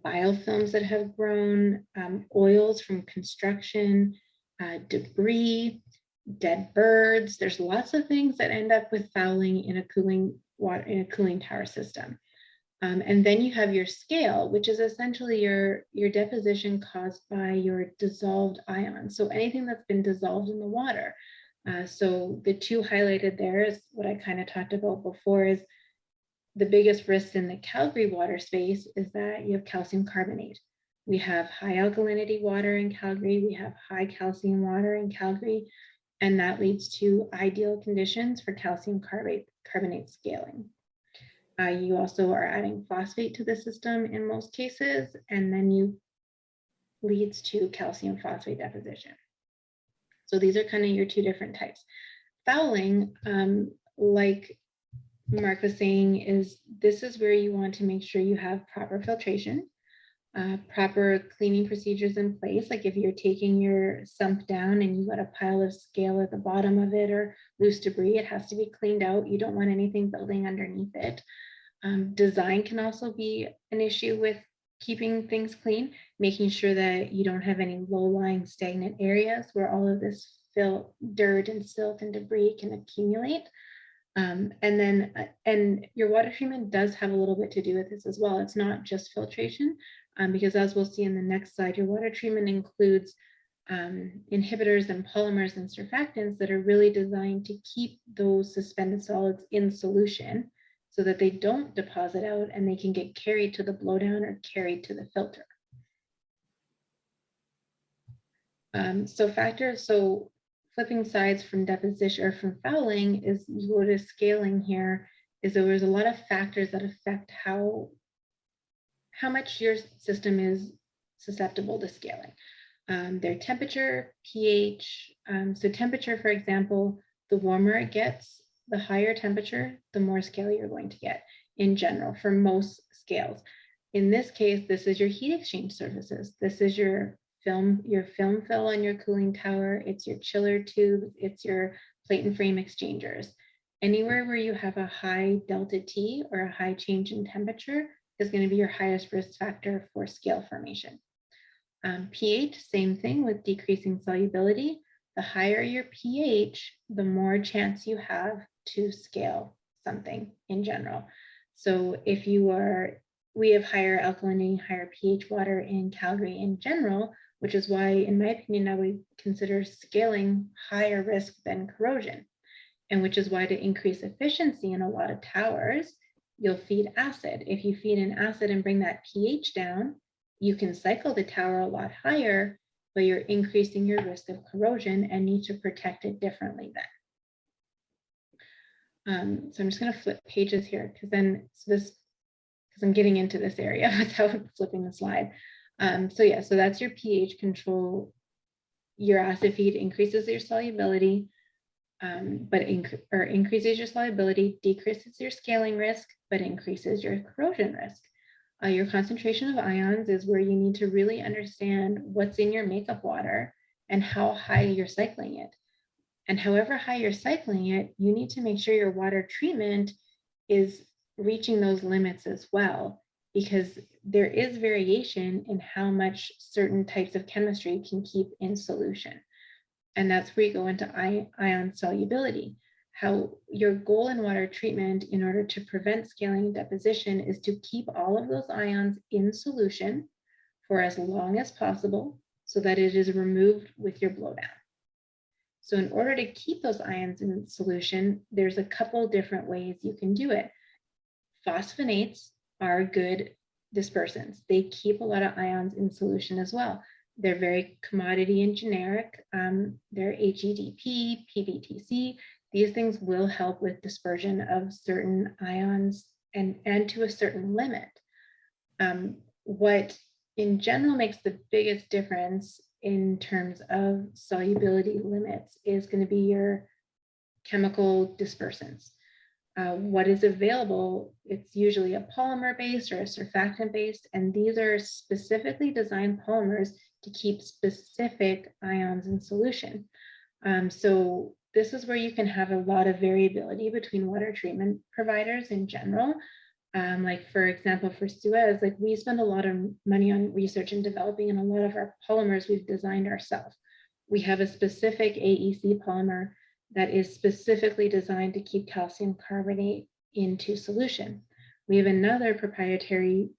biofilms that have grown, oils from construction, debris, dead birds. There's lots of things that end up with fouling in a cooling tower system. And then you have your scale, which is essentially your deposition caused by your dissolved ions. So anything that's been dissolved in the water. So the two highlighted there is what I kind of talked about before, is the biggest risk in the Calgary water space is that you have calcium carbonate. We have high alkalinity water in Calgary. We have high calcium water in Calgary, and that leads to ideal conditions for calcium carbonate scaling. You also are adding phosphate to the system in most cases, and then you leads to calcium phosphate deposition. So these are kind of your two different types. Fouling, like Mark was saying, this is where you want to make sure you have proper filtration, proper cleaning procedures in place. Like if you're taking your sump down and you got a pile of scale at the bottom of it or loose debris, it has to be cleaned out. You don't want anything building underneath it. Design can also be an issue with keeping things clean, making sure that you don't have any low-lying stagnant areas where all of this dirt and silt and debris can accumulate. And your water treatment does have a little bit to do with this as well. It's not just filtration, because as we'll see in the next slide, your water treatment includes inhibitors and polymers and surfactants that are really designed to keep those suspended solids in solution so that they don't deposit out and they can get carried to the blowdown or carried to the filter. So flipping sides from deposition or from fouling is you go to scaling here, is there was a lot of factors that affect how much your system is susceptible to scaling. Their temperature, pH. So temperature, for example, the warmer it gets, the higher temperature, the more scale you're going to get in general for most scales. In this case, this is your heat exchange surfaces. This is your film fill on your cooling tower. It's your chiller tubes. It's your plate and frame exchangers. Anywhere where you have a high delta T or a high change in temperature is going to be your highest risk factor for scale formation. pH, same thing with decreasing solubility. The higher your pH, the more chance you have to scale something in general. So if we have higher alkalinity, higher pH water in Calgary in general, which is why, in my opinion, I would consider scaling higher risk than corrosion. And which is why, to increase efficiency in a lot of towers, you'll feed acid. If you feed an acid and bring that pH down, you can cycle the tower a lot higher, but you're increasing your risk of corrosion and need to protect it differently then. So I'm just going to flip pages here because I'm getting into this area without flipping the slide. So that's your pH control. Your acid feed increases your solubility, increases your solubility, decreases your scaling risk, but increases your corrosion risk. Your concentration of ions is where you need to really understand what's in your makeup water and how high you're cycling it. And however high you're cycling it, you need to make sure your water treatment is reaching those limits as well, because there is variation in how much certain types of chemistry can keep in solution. And that's where you go into ion solubility. How your goal in water treatment in order to prevent scaling and deposition is to keep all of those ions in solution for as long as possible so that it is removed with your blowdown. So in order to keep those ions in solution, there's a couple different ways you can do it. Phosphonates are good dispersants. They keep a lot of ions in solution as well. They're very commodity and generic. They're HEDP, PBTC. These things will help with dispersion of certain ions and to a certain limit. What in general makes the biggest difference in terms of solubility limits is going to be your chemical dispersants. What is available, it's usually a polymer based or a surfactant based, and these are specifically designed polymers to keep specific ions in solution. So this is where you can have a lot of variability between water treatment providers in general. Like for example, for Suez, like we spend a lot of money on research and developing, and a lot of our polymers we've designed ourselves. We have a specific AEC polymer that is specifically designed to keep calcium carbonate into solution. We have another proprietary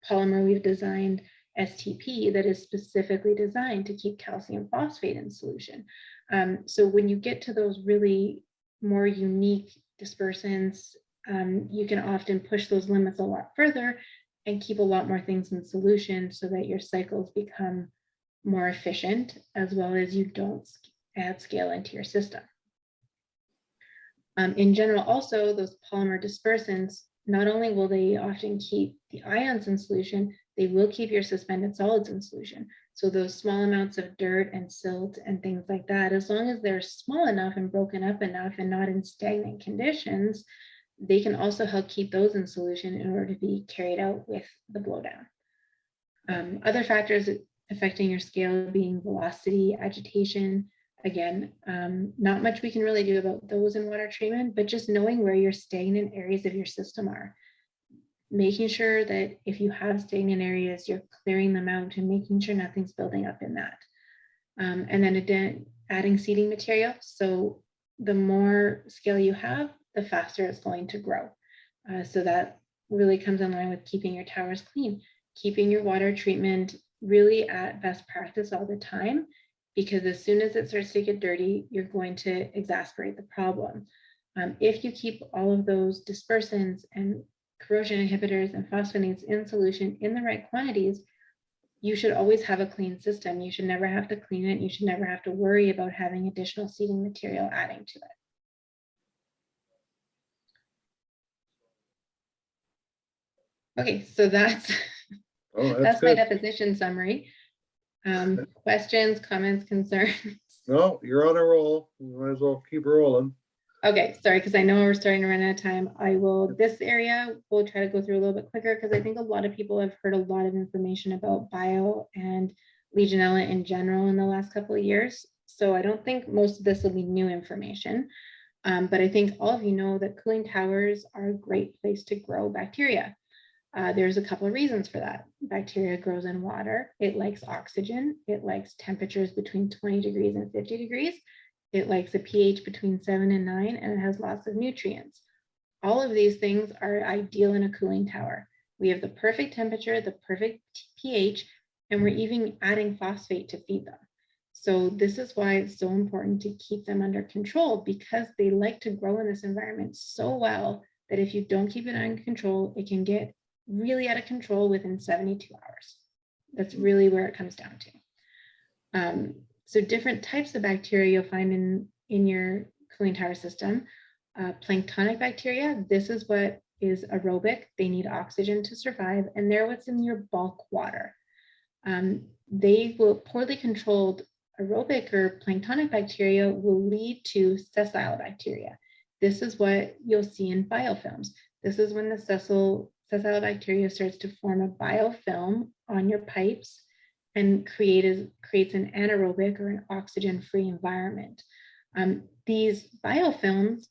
polymer we've designed, STP, that is specifically designed to keep calcium phosphate in solution. So when you get to those really more unique dispersants, you can often push those limits a lot further and keep a lot more things in solution so that your cycles become more efficient, as well as you don't add scale into your system. In general, also, those polymer dispersants, not only will they often keep the ions in solution, they will keep your suspended solids in solution. So those small amounts of dirt and silt and things like that, as long as they're small enough and broken up enough and not in stagnant conditions, they can also help keep those in solution in order to be carried out with the blowdown. Other factors affecting your scale being velocity, agitation. Again, not much we can really do about those in water treatment, but just knowing where your stagnant areas of your system are. Making sure that if you have stagnant areas, you're clearing them out and making sure nothing's building up in that. And then adding seeding material. So the more scale you have, the faster it's going to grow. So that really comes in line with keeping your towers clean, keeping your water treatment really at best practice all the time, because as soon as it starts to get dirty, you're going to exacerbate the problem. If you keep all of those dispersants and corrosion inhibitors and phosphonates in solution in the right quantities, you should always have a clean system. You should never have to clean it. You should never have to worry about having additional seeding material adding to it. Okay, so that's that's my good. deposition summary. Questions, comments, concerns? No, you're on a roll. You might as well keep rolling. Okay, sorry, because I know we're starting to run out of time. This area, we'll try to go through a little bit quicker because I think a lot of people have heard a lot of information about bio and Legionella in general in the last couple of years. So I don't think most of this will be new information. But I think all of you know that cooling towers are a great place to grow bacteria. There's a couple of reasons for that. Bacteria grows in water. It likes oxygen. It likes temperatures between 20 degrees and 50 degrees. It likes a pH between 7 and 9, and it has lots of nutrients. All of these things are ideal in a cooling tower. We have the perfect temperature, the perfect pH, and we're even adding phosphate to feed them. So this is why it's so important to keep them under control, because they like to grow in this environment so well that if you don't keep it under control, it can get really out of control within 72 hours. That's really where it comes down to. So different types of bacteria you'll find in your cooling tower system. Planktonic bacteria, this is what is aerobic. They need oxygen to survive, and they're what's in your bulk water. They will poorly controlled aerobic or planktonic bacteria will lead to sessile bacteria. This is what you'll see in biofilms. This is when the sessile bacteria starts to form a biofilm on your pipes and creates an anaerobic or an oxygen-free environment. These biofilms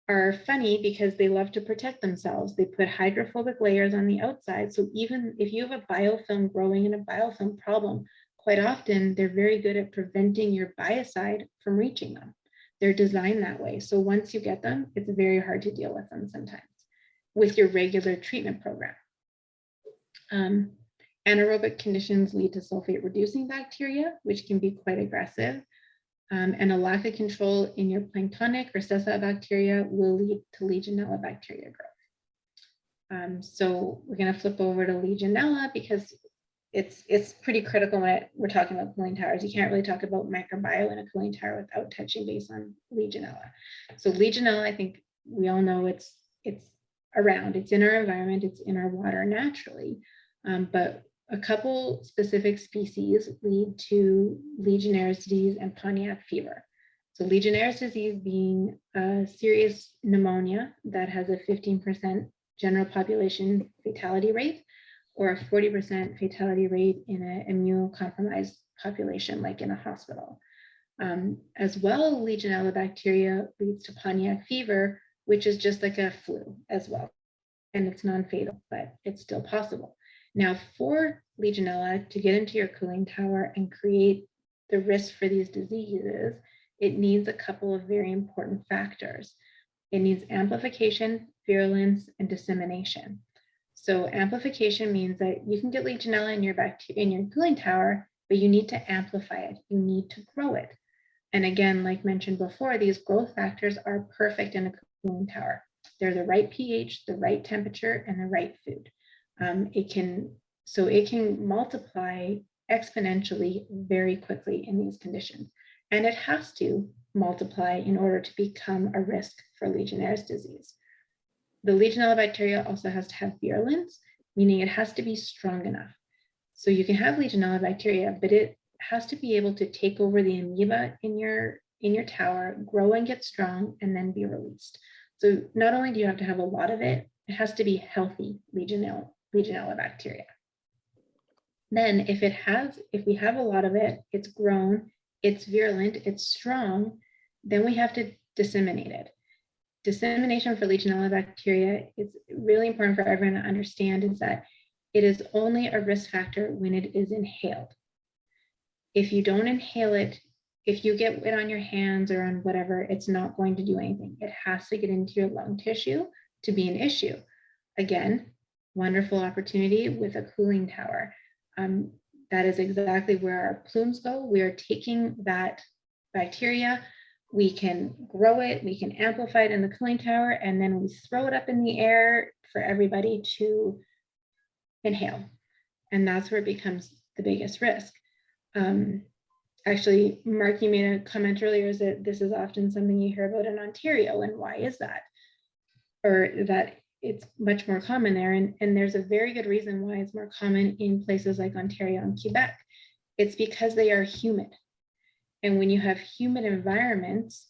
are funny because they love to protect themselves. They put hydrophobic layers on the outside. So even if you have a biofilm growing in a biofilm problem, quite often they're very good at preventing your biocide from reaching them. They're designed that way. So once you get them, it's very hard to deal with them sometimes with your regular treatment program. Anaerobic conditions lead to sulfate reducing bacteria, which can be quite aggressive. And a lack of control in your planktonic or sessile bacteria will lead to Legionella bacteria growth. So we're going to flip over to Legionella because it's pretty critical when we're talking about cooling towers. You can't really talk about microbiome in a cooling tower without touching base on Legionella. So Legionella, I think we all know it's around, it's in our environment, it's in our water naturally, but a couple specific species lead to Legionnaire's disease and Pontiac fever. So Legionnaire's disease being a serious pneumonia that has a 15% general population fatality rate, or a 40% fatality rate in an immunocompromised population, like in a hospital. As well, Legionella bacteria leads to Pontiac fever, which is just like a flu as well. And it's non-fatal, but it's still possible. Now, for Legionella to get into your cooling tower and create the risk for these diseases, it needs a couple of very important factors. It needs amplification, virulence, and dissemination. So amplification means that you can get Legionella in your cooling tower, but you need to amplify it. You need to grow it. And again, like mentioned before, these growth factors are perfect in a cooling tower. They're the right pH, the right temperature, and the right food. It can multiply exponentially very quickly in these conditions. And it has to multiply in order to become a risk for Legionnaire's disease. The Legionella bacteria also has to have virulence, meaning it has to be strong enough. So you can have Legionella bacteria, but it has to be able to take over the amoeba in your tower, grow and get strong, and then be released. So not only do you have to have a lot of it, it has to be healthy Legionella bacteria. Then if we have a lot of it, it's grown, it's virulent, it's strong, then we have to disseminate it. Dissemination for Legionella bacteria is really important for everyone to understand, is that it is only a risk factor when it is inhaled. If you don't inhale it, if you get it on your hands or on whatever, it's not going to do anything. It has to get into your lung tissue to be an issue. Again, wonderful opportunity with a cooling tower. That is exactly where our plumes go. We are taking that bacteria, we can grow it, we can amplify it in the cooling tower, and then we throw it up in the air for everybody to inhale. And that's where it becomes the biggest risk. Actually, Mark, you made a comment earlier, is that this is often something you hear about in Ontario, and why is that? Or that it's much more common there, and there's a very good reason why it's more common in places like Ontario and Quebec. It's because they are humid. And when you have humid environments,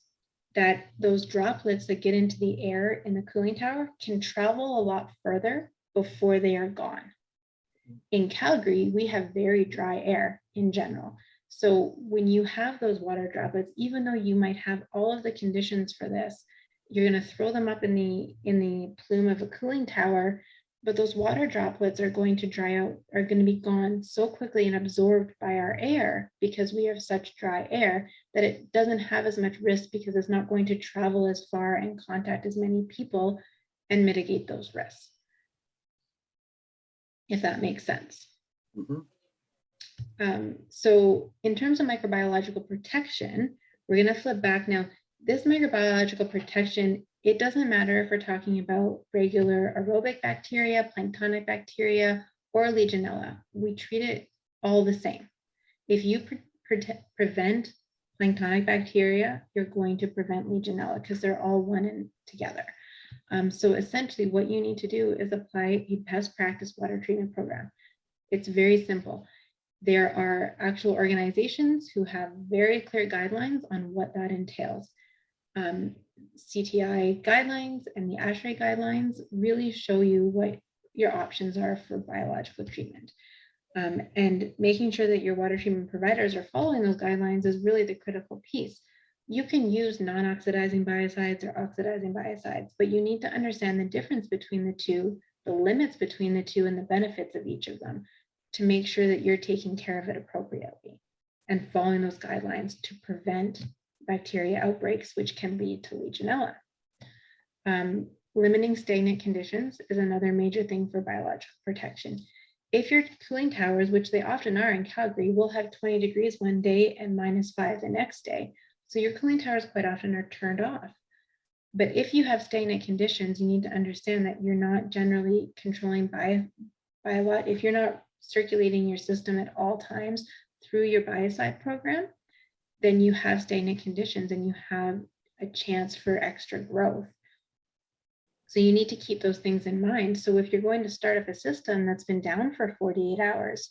that those droplets that get into the air in the cooling tower can travel a lot further before they are gone. In Calgary, we have very dry air in general. So when you have those water droplets, even though you might have all of the conditions for this, you're going to throw them up in the plume of a cooling tower, but those water droplets are going to dry out, are going to be gone so quickly and absorbed by our air, because we have such dry air, that it doesn't have as much risk, because it's not going to travel as far and contact as many people and mitigate those risks. If that makes sense. Mhm. So in terms of microbiological protection, we're going to flip back now. This microbiological protection, it doesn't matter if we're talking about regular aerobic bacteria, planktonic bacteria, or Legionella. We treat it all the same. If you prevent planktonic bacteria, you're going to prevent Legionella, because they're all one and together. So essentially what you need to do is apply a best practice water treatment program. It's very simple. There are actual organizations who have very clear guidelines on what that entails. CTI guidelines and the ASHRAE guidelines really show you what your options are for biological treatment. And making sure that your water treatment providers are following those guidelines is really the critical piece. You can use non-oxidizing biocides or oxidizing biocides, but you need to understand the difference between the two, the limits between the two, and the benefits of each of them, to make sure that you're taking care of it appropriately and following those guidelines to prevent bacteria outbreaks, which can lead to Legionella. Limiting stagnant conditions is another major thing for biological protection. If your cooling towers, which they often are in Calgary, will have 20 degrees one day and -5 the next day. So your cooling towers quite often are turned off. But if you have stagnant conditions, you need to understand that you're not generally controlling by what, if you're not circulating your system at all times through your biocide program, then you have stagnant conditions and you have a chance for extra growth. So you need to keep those things in mind. So if you're going to start up a system that's been down for 48 hours,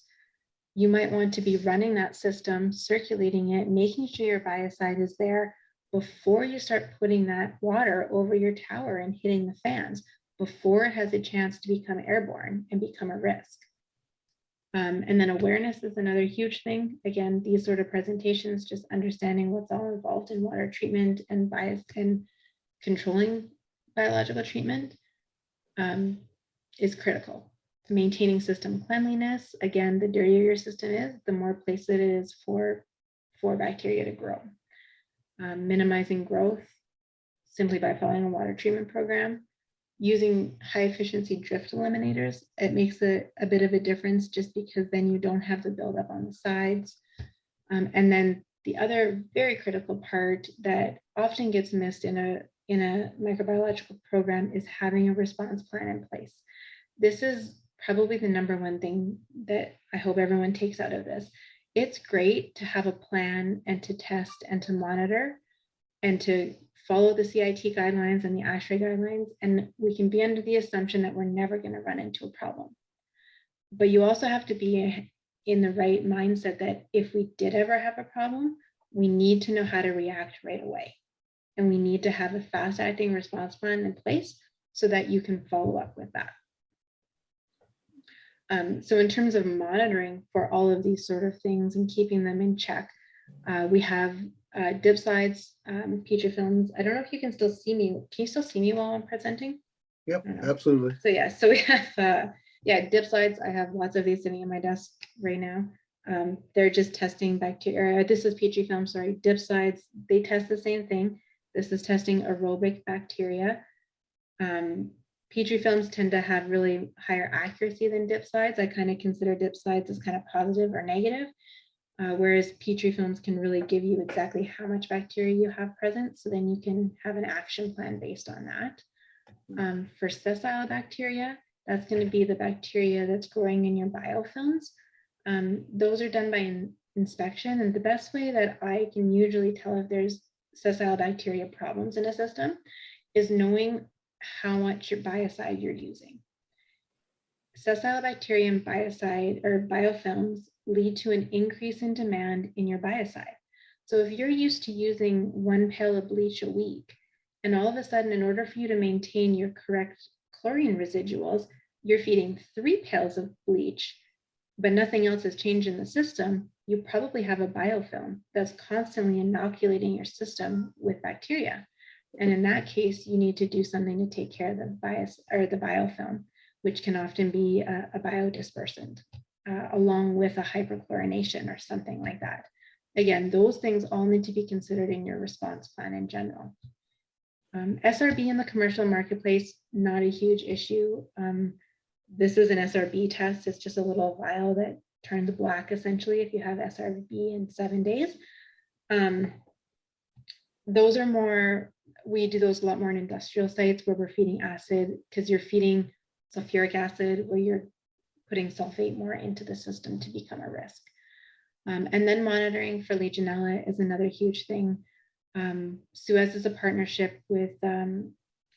you might want to be running that system, circulating it, making sure your biocide is there before you start putting that water over your tower and hitting the fans, before it has a chance to become airborne and become a risk. And then awareness is another huge thing. Again, these sort of presentations, just understanding what's all involved in water treatment and bias and controlling biological treatment is critical. Maintaining system cleanliness. Again, the dirtier your system is, the more place it is for bacteria to grow. Minimizing growth simply by following a water treatment program. Using high efficiency drift eliminators, it makes a bit of a difference just because then you don't have the buildup on the sides. And then the other very critical part that often gets missed in a microbiological program is having a response plan in place. This is probably the number one thing that I hope everyone takes out of this. It's great to have a plan and to test and to monitor and to follow the CIT guidelines and the ASHRAE guidelines, and we can be under the assumption that we're never going to run into a problem. But you also have to be in the right mindset that if we did ever have a problem, we need to know how to react right away. And we need to have a fast acting response plan in place so that you can follow up with that. So in terms of monitoring for all of these sort of things and keeping them in check, we have dip slides, Petri films. I don't know if you can still see me. Can you still see me while I'm presenting? Yep, absolutely. So yeah, so we have dip slides. I have lots of these sitting on my desk right now. They're just testing bacteria. This is Petri film, sorry. Dip slides, they test the same thing. This is testing aerobic bacteria. Petri films tend to have really higher accuracy than dip slides. I kind of consider dip slides as kind of positive or negative. Whereas Petri films can really give you exactly how much bacteria you have present. So then you can have an action plan based on that. For sessile bacteria, that's going to be the bacteria that's growing in your biofilms. Those are done by inspection. And the best way that I can usually tell if there's sessile bacteria problems in a system is knowing how much your biocide you're using. Sessile bacteria and biocide or biofilms lead to an increase in demand in your biocide. So if you're used to using 1 pail of bleach a week, and all of a sudden, in order for you to maintain your correct chlorine residuals, you're feeding 3 pails of bleach, but nothing else has changed in the system, you probably have a biofilm that's constantly inoculating your system with bacteria. And in that case, you need to do something to take care of the biofilm, which can often be a biodispersant, along with a hyperchlorination or something like that. Again, those things all need to be considered in your response plan in general. SRB in the commercial marketplace, not a huge issue. This is an SRB test. It's just a little vial that turns black essentially if you have SRB in 7 days. Those are more, we do those a lot more in industrial sites where we're feeding acid because you're feeding sulfuric acid where you're putting sulfate more into the system to become a risk. And then monitoring for Legionella is another huge thing. Suez is a partnership with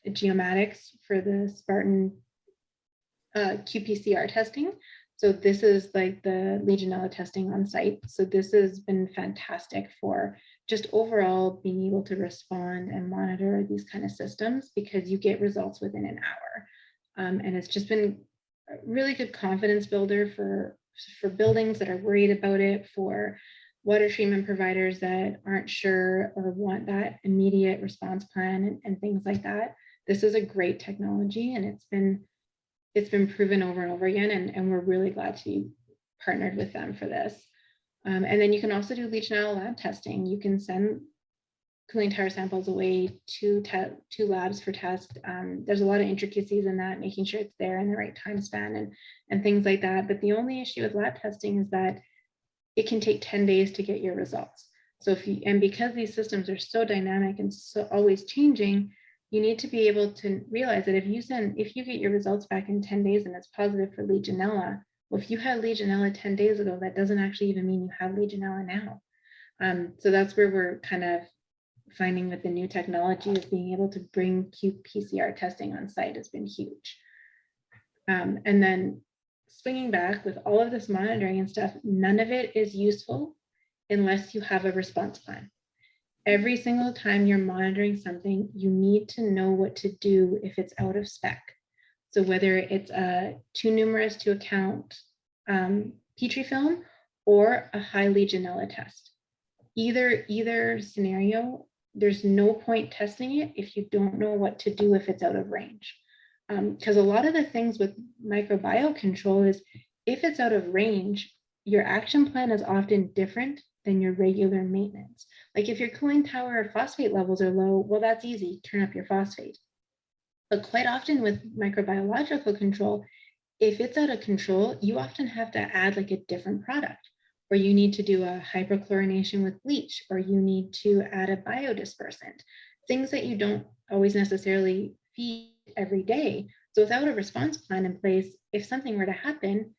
Geomatics for the Spartan qPCR testing. So this is like the Legionella testing on site. So this has been fantastic for just overall being able to respond and monitor these kind of systems because you get results within an hour. And it's just been a really good confidence builder for buildings that are worried about it, for water treatment providers that aren't sure or want that immediate response plan and things like that. This is a great technology and it's been proven over and over again, and we're really glad to be partnered with them for this. And then you can also do Legionella lab testing. You can send cooling tower samples away to labs for test. There's a lot of intricacies in that, making sure it's there in the right time span and things like that. But the only issue with lab testing is that it can take 10 days to get your results. So because these systems are so dynamic and so always changing, you need to be able to realize that if you get your results back in 10 days and it's positive for Legionella, well, if you had Legionella 10 days ago, that doesn't actually even mean you have Legionella now. So that's where we're kind of finding with the new technology is being able to bring qPCR testing on site has been huge. And then swinging back with all of this monitoring and stuff, none of it is useful unless you have a response plan. Every single time you're monitoring something, you need to know what to do if it's out of spec. So whether it's too numerous to account Petri film or a high Legionella test. Either scenario, there's no point testing it if you don't know what to do if it's out of range. Because a lot of the things with microbiome control is if it's out of range, your action plan is often different than your regular maintenance. Like if your cooling tower phosphate levels are low, well, that's easy, turn up your phosphate. But quite often with microbiological control, if it's out of control, you often have to add like a different product, or you need to do a hyperchlorination with bleach, or you need to add a biodispersant, things that you don't always necessarily feed every day. So without a response plan in place, if something were to happen,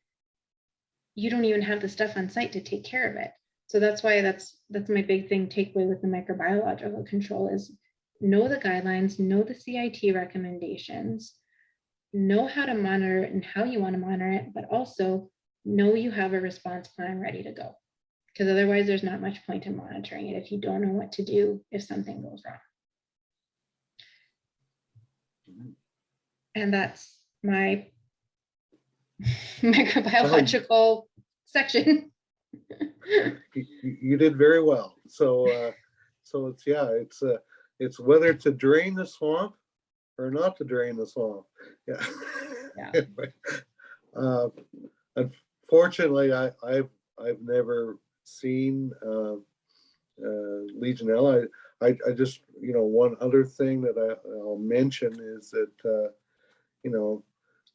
you don't even have the stuff on site to take care of it. So that's why that's my big thing takeaway with the microbiological control is know the guidelines, know the CIT recommendations, know how to monitor it and how you want to monitor it, but also know you have a response plan ready to go. Because otherwise there's not much point in monitoring it if you don't know what to do if something goes wrong. And that's my microbiological section. You did very well. So it's whether to drain the swamp or not to drain the swamp. Yeah. Yeah. Unfortunately, I've never seen Legionella. I just, one other thing that I'll mention is that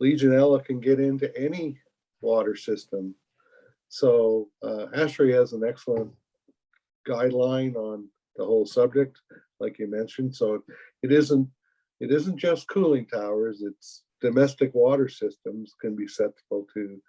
Legionella can get into any water system. So ASHRAE has an excellent guideline on the whole subject, like you mentioned. So it isn't just cooling towers, it's domestic water systems can be susceptible to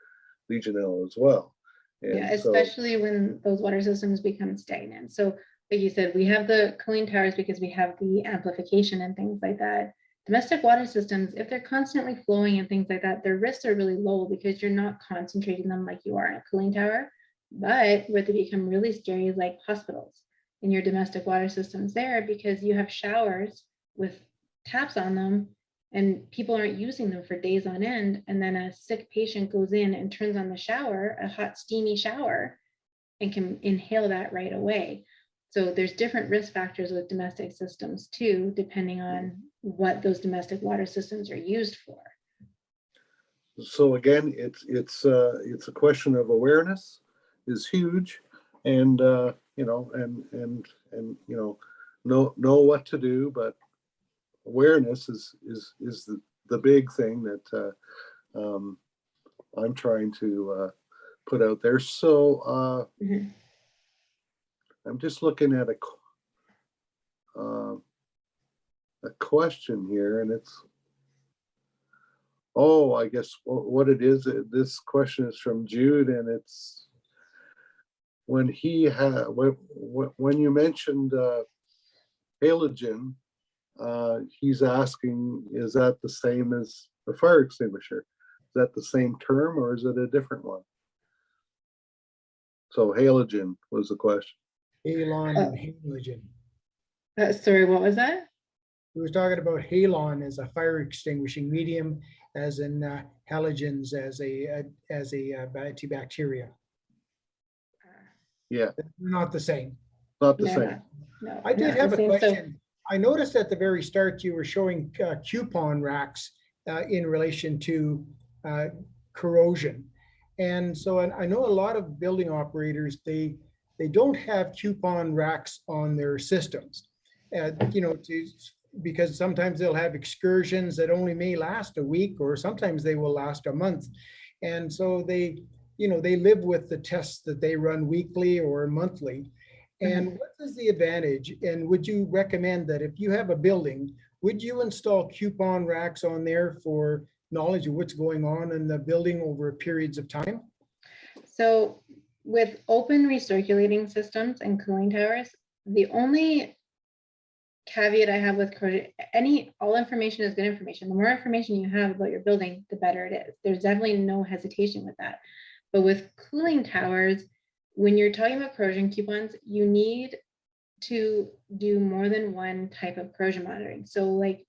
Legionella as well. And yeah, especially when those water systems become stagnant. So like you said, we have the cooling towers because we have the amplification and things like that. Domestic water systems, if they're constantly flowing and things like that, their risks are really low because you're not concentrating them like you are in a cooling tower. But where they become really scary is like hospitals in your domestic water systems there, because you have showers with taps on them and people aren't using them for days on end. And then a sick patient goes in and turns on the shower, a hot, steamy shower, and can inhale that right away. So there's different risk factors with domestic systems too, depending on what those domestic water systems are used for. So again, it's a question of awareness is huge, and know what to do, but awareness is the big thing that I'm trying to put out there. So I'm just looking at a question here, and it's I guess what it is. This question is from Jude, and it's when you mentioned halogen. He's asking, is that the same as a fire extinguisher? Is that the same term or is it a different one? So halogen was the question. Halon and halogen. Sorry, what was that? He was talking about halon as a fire extinguishing medium, as in halogens as a antibacteria. Yeah. They're not the same. Not the same. No, I did have a same, question. So I noticed at the very start you were showing coupon racks in relation to corrosion. And so I know a lot of building operators, they don't have coupon racks on their systems, because sometimes they'll have excursions that only may last a week, or sometimes they will last a month. And so they live with the tests that they run weekly or monthly. And what is the advantage? And would you recommend that if you have a building, would you install coupon racks on there for knowledge of what's going on in the building over periods of time? So with open recirculating systems and cooling towers, the only caveat I have with corrosion, all information is good information. The more information you have about your building, the better it is. There's definitely no hesitation with that. But with cooling towers, when you're talking about corrosion coupons, you need to do more than one type of corrosion monitoring. So like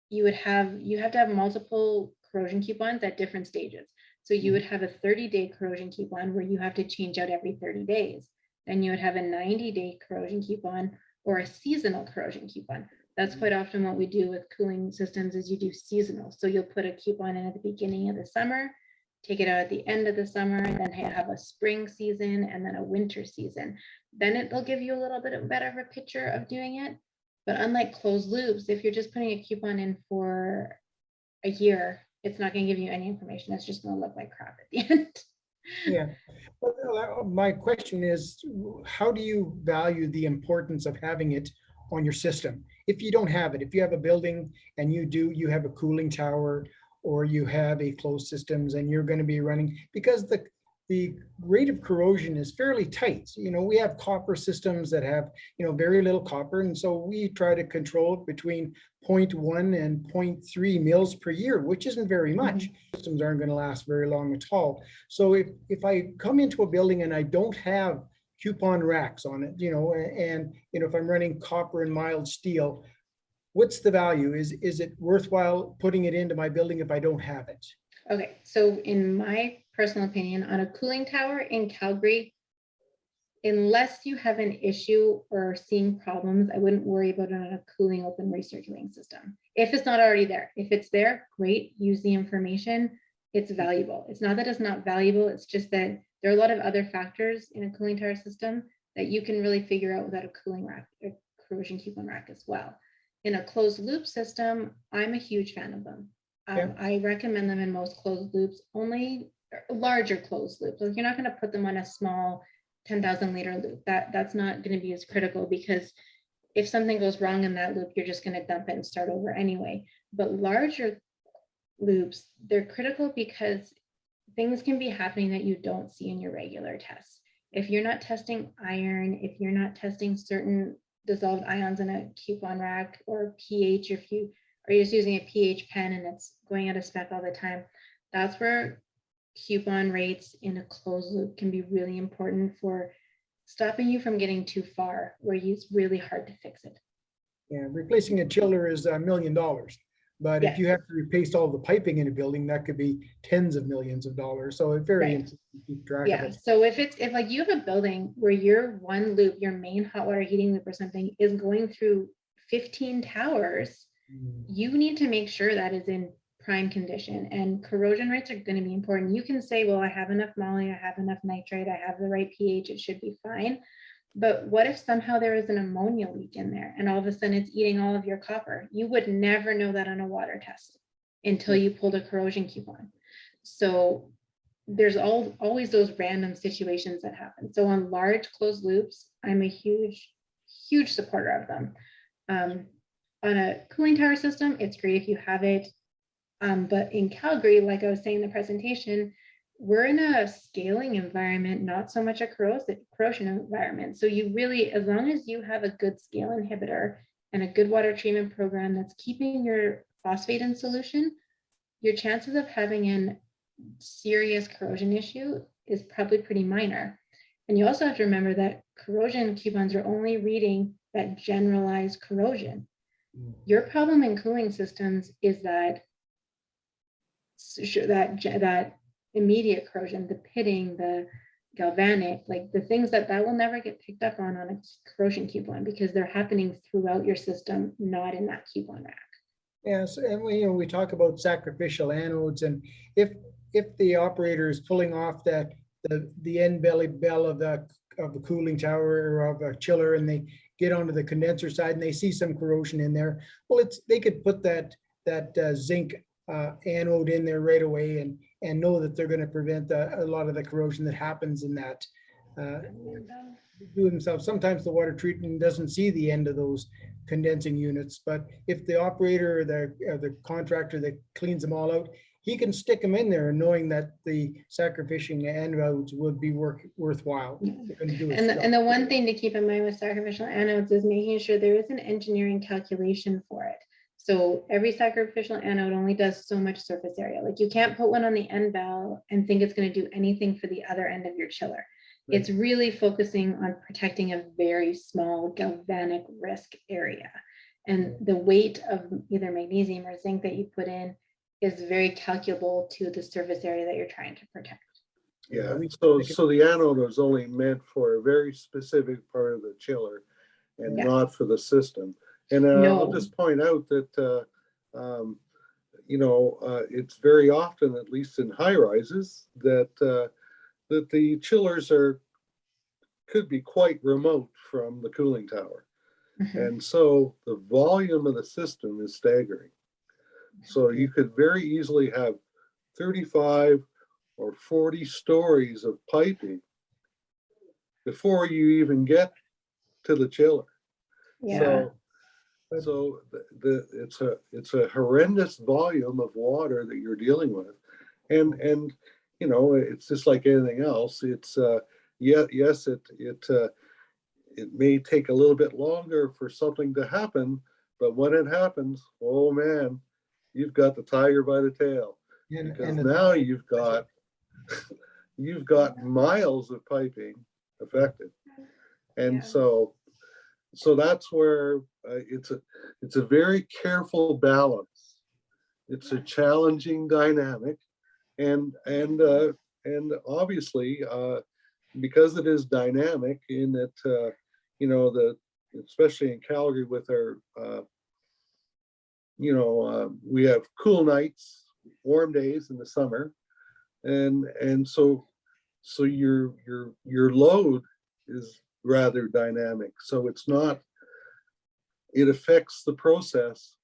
you have to have multiple corrosion coupons at different stages. So you would have a 30-day corrosion coupon where you have to change out every 30 days. Then you would have a 90-day corrosion coupon or a seasonal corrosion coupon. That's quite often what we do with cooling systems is you do seasonal. So you'll put a coupon in at the beginning of the summer, take it out at the end of the summer, and then have a spring season and then a winter season. Then it'll give you a little bit better of a picture of doing it. But unlike closed loops, if you're just putting a coupon in for a year, it's not going to give you any information. It's just going to look like crap at the end. Yeah, but my question is, how do you value the importance of having it on your system? If you don't have it, if you have a building and you have a cooling tower or you have a closed systems and you're going to be running, because the rate of corrosion is fairly tight. You know, we have copper systems that have, you know, very little copper. And so we try to control it between 0.1 and 0.3 mils per year, which isn't very much. Systems aren't going to last very long at all. So if I come into a building and I don't have coupon racks on it, you know, and, you know, if I'm running copper and mild steel, what's the value? Is it worthwhile putting it into my building if I don't have it? Okay, so in my personal opinion, on a cooling tower in Calgary, unless you have an issue or seeing problems, I wouldn't worry about it on a cooling open recirculating system. If it's not already there, if it's there, great, use the information, it's valuable. It's not that it's not valuable, it's just that there are a lot of other factors in a cooling tower system that you can really figure out without a cooling rack, a corrosion coupon rack as well. In a closed loop system, I'm a huge fan of them. I recommend them in most closed loops, only larger closed loops. So you're not going to put them on a small 10,000 liter loop. That's not going to be as critical, because if something goes wrong in that loop, you're just going to dump it and start over anyway. But larger loops, they're critical because things can be happening that you don't see in your regular tests. If you're not testing iron, if you're not testing certain dissolved ions in a coupon rack or pH, if you are just using a pH pen and it's going out of spec all the time, that's where coupon rates in a closed loop can be really important for stopping you from getting too far where it's really hard to fix it. Yeah, replacing a chiller is $1 million. But Yes. if you have to replace all the piping in a building, that could be tens of millions of dollars. So it's very important to keep track of it. So if like you have a building where your one loop, your main hot water heating loop or something is going through 15 towers, you need to make sure that is in prime condition, and corrosion rates are going to be important. You can say, well, I have enough moly, I have enough nitrate, I have the right pH, it should be fine. But what if somehow there is an ammonia leak in there and all of a sudden it's eating all of your copper? You would never know that on a water test until you pulled a corrosion coupon. So there's always those random situations that happen. So on large closed loops, I'm a huge supporter of them. On a cooling tower system, it's great if you have it. But in Calgary, like I was saying in the presentation, we're in a scaling environment, not so much a corrosion environment. So you really, as long as you have a good scale inhibitor and a good water treatment program that's keeping your phosphate in solution, your chances of having a serious corrosion issue is probably pretty minor. And you also have to remember that corrosion coupons are only reading that generalized corrosion. Your problem in cooling systems is that immediate corrosion, the pitting, the galvanic, like the things that will never get picked up on a corrosion coupon, because they're happening throughout your system, not in that coupon rack. Yes, and we talk about sacrificial anodes, and if the operator is pulling off the end bell of the cooling tower or of a chiller, and they get onto the condenser side and they see some corrosion in there, well, they could put that zinc anode in there right away and know that they're going to prevent a lot of the corrosion that happens in that. Do themselves. Sometimes the water treatment doesn't see the end of those condensing units, but if the operator or the contractor that cleans them all out, he can stick them in there, knowing that the sacrificial anodes would be worthwhile. And the one thing to keep in mind with sacrificial anodes is making sure there is an engineering calculation for it. So every sacrificial anode only does so much surface area. Like you can't put one on the end bell and think it's going to do anything for the other end of your chiller. Right. It's really focusing on protecting a very small galvanic risk area. And the weight of either magnesium or zinc that you put in is very calculable to the surface area that you're trying to protect. Yeah, we- so the anode was only meant for a very specific part of the chiller and Yeah. not for the system. And I'll No. just point out that, it's very often, at least in high rises, that the chillers could be quite remote from the cooling tower. Mhm. And so the volume of the system is staggering. So you could very easily have 35 or 40 stories of piping before you even get to the chiller. Yeah. So it's a horrendous volume of water that you're dealing with. And it's just like anything else. It's yes, it may take a little bit longer for something to happen, but when it happens, oh man, you've got the tiger by the tail. Because now you've got miles of piping affected. And Yeah. so that's where it's a very careful balance. It's a challenging dynamic, and obviously because it is dynamic in that especially in Calgary with our we have cool nights, warm days in the summer, and so your load is rather dynamic. So it affects the process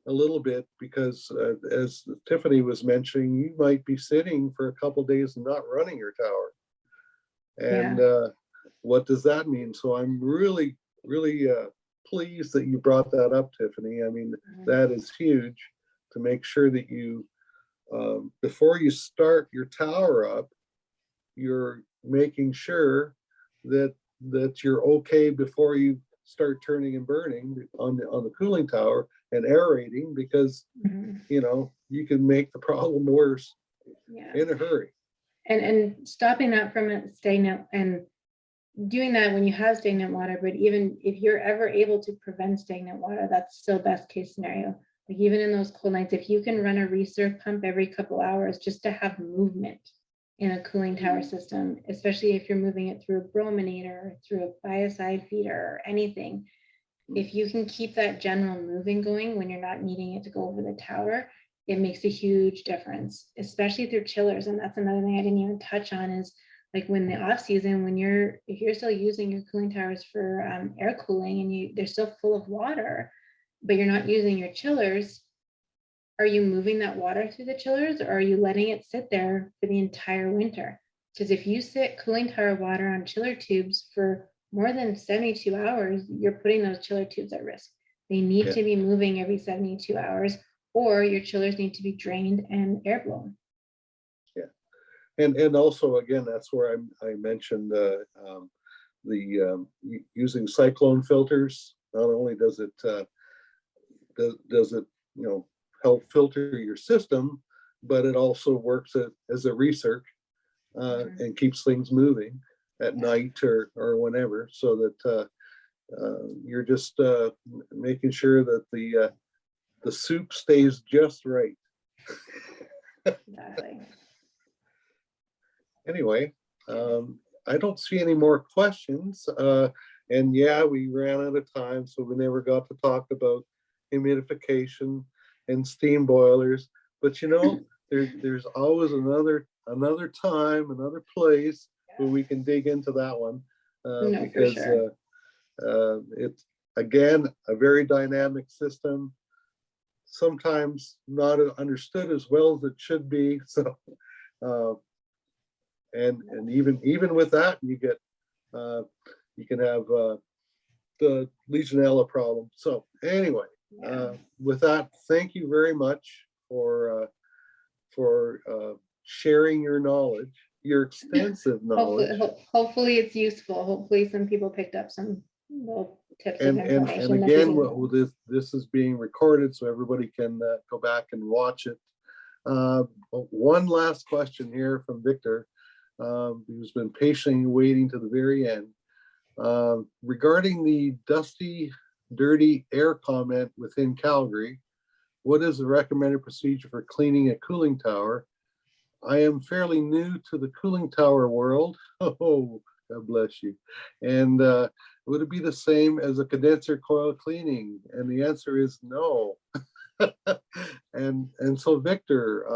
a little bit because as Tiffany was mentioning, you might be sitting for a couple of days and not running your tower. And what does that mean? So I'm really, really pleased that you brought that up, Tiffany. I mean, that is huge to make sure that you, before you start your tower up, you're making sure that you're okay before you start turning and burning on the cooling tower and aerating, because Mhm. you can make the problem worse Yeah. in a hurry. And stopping that from it stagnant and doing that when you have stagnant water, but even if you're ever able to prevent stagnant water, that's still best case scenario. Like even in those cold nights, if you can run a recirc pump every couple hours just to have movement in a cooling tower system, especially if you're moving it through a brominator, through a biocide feeder or anything, if you can keep that general moving going when you're not needing it to go over the tower, it makes a huge difference, especially through chillers. And that's another thing I didn't even touch on is like when the off season, if you're still using your cooling towers for air cooling and they're still full of water, but you're not using your chillers, are you moving that water through the chillers or are you letting it sit there for the entire winter? Because if you sit cooling tower water on chiller tubes for more than 72 hours, you're putting those chiller tubes at risk. They need to be moving every 72 hours, or your chillers need to be drained and air blown. Yeah, and also again, that's where I mentioned using cyclone filters. Not only does it help filter your system, but it also works as a recirc and keeps things moving at night or whenever, so that you're just making sure that the soup stays just right. Exactly. Anyway, I don't see any more questions. And yeah, we ran out of time, so we never got to talk about humidification and steam boilers. But there's always another time, another place where we can dig into that one, No, for because sure. it's again a very dynamic system. Sometimes not understood as well as it should be. So, and even with that, you can have the Legionella problem. So anyway, with that, thank you very much for sharing your knowledge, your extensive knowledge. Hopefully it's useful. Hopefully some people picked up some little tips of And information. again, this is being recorded, so everybody can go back and watch it. One last question here from Victor, who's been patiently waiting to the very end. Regarding the dusty, dirty air comment within Calgary, what is the recommended procedure for cleaning a cooling tower? I am fairly new to the cooling tower world. Oh, God bless you. And would it be the same as a condenser coil cleaning? And the answer is no. and so Victor,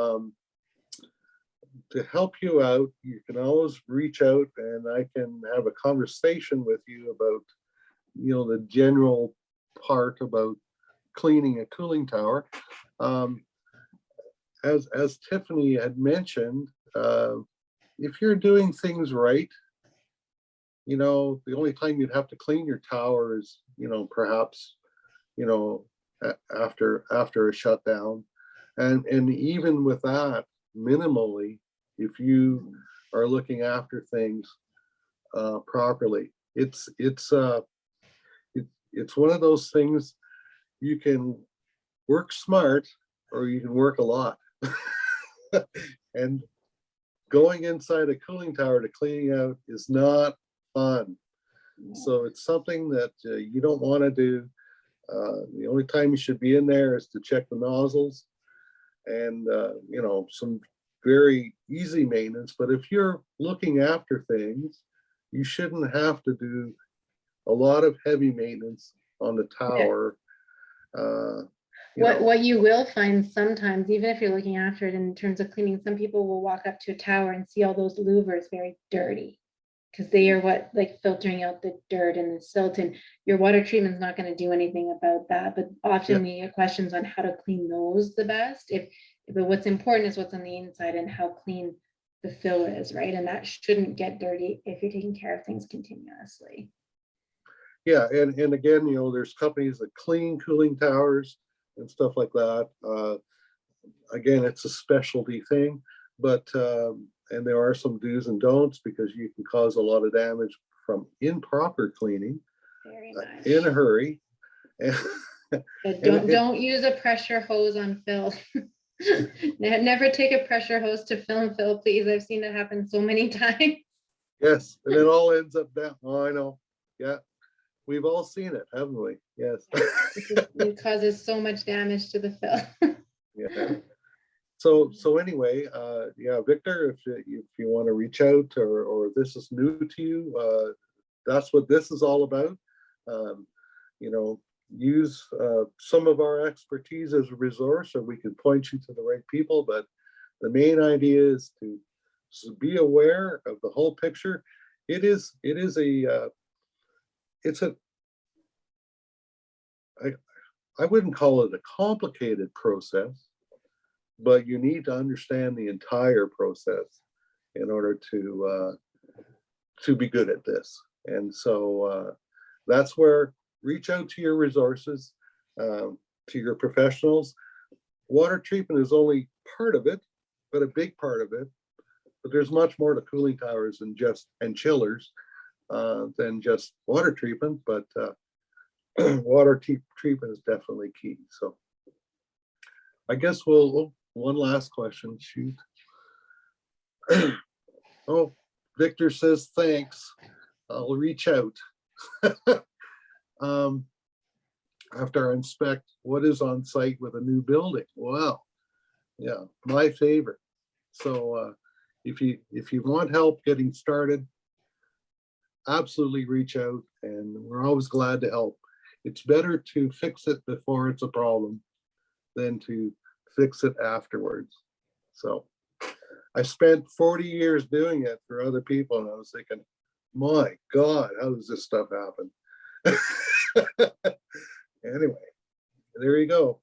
to help you out, you can always reach out and I can have a conversation with you about, you know, the general part about cleaning a cooling tower. As Tiffany had mentioned, if you're doing things right, you know, the only time you'd have to clean your tower is, you know, perhaps, you know, after a shutdown. And even with that, minimally, if you are looking after things properly, it's one of those things you can work smart or you can work a lot. And going inside a cooling tower to clean out is not fun. So it's something that you don't want to do. The only time you should be in there is to check the nozzles and, you know, some very easy maintenance. But if you're looking after things, you shouldn't have to do a lot of heavy maintenance on the tower. What you will find sometimes, even if you're looking after it in terms of cleaning, some people will walk up to a tower and see all those louvers very dirty because they are what, like, filtering out the dirt and the silt, and your water treatment's not going to do anything about that. But often we get questions on how to clean those the best. But what's important is what's on the inside and how clean the fill is, right? And that shouldn't get dirty if you're taking care of things continuously. Yeah, and again, you know, there's companies that clean cooling towers and stuff like that. Again, it's a specialty thing, but and there are some do's and don'ts because you can cause a lot of damage from improper cleaning. Very much. In a hurry. But don't use a pressure hose on fill. Never take a pressure hose to fill and fill, please. I've seen it happen so many times. Yes, and it all ends up down. Oh, I know. Yeah. We've all seen it, haven't we? Yes. It causes so much damage to the fill. Yeah. So anyway, yeah, Victor, if you want to reach out or this is new to you, that's what this is all about. You know, use some of our expertise as a resource, or we can point you to the right people. But the main idea is to be aware of the whole picture. I wouldn't call it a complicated process, but you need to understand the entire process in order to be good at this. And so that's where reach out to your resources, to your professionals. Water treatment is only part of it, but a big part of it. But there's much more to cooling towers and chillers than just water treatment. But water treatment is definitely key. So I guess one last question. Shoot. Oh, Victor says thanks. I'll reach out. After I inspect what is on site with a new building. Wow. Yeah, my favorite. So if you want help getting started, absolutely reach out, and we're always glad to help. It's better to fix it before it's a problem than to fix it afterwards. So I spent 40 years doing it for other people, and I was thinking, my God, how does this stuff happen? Anyway, there you go.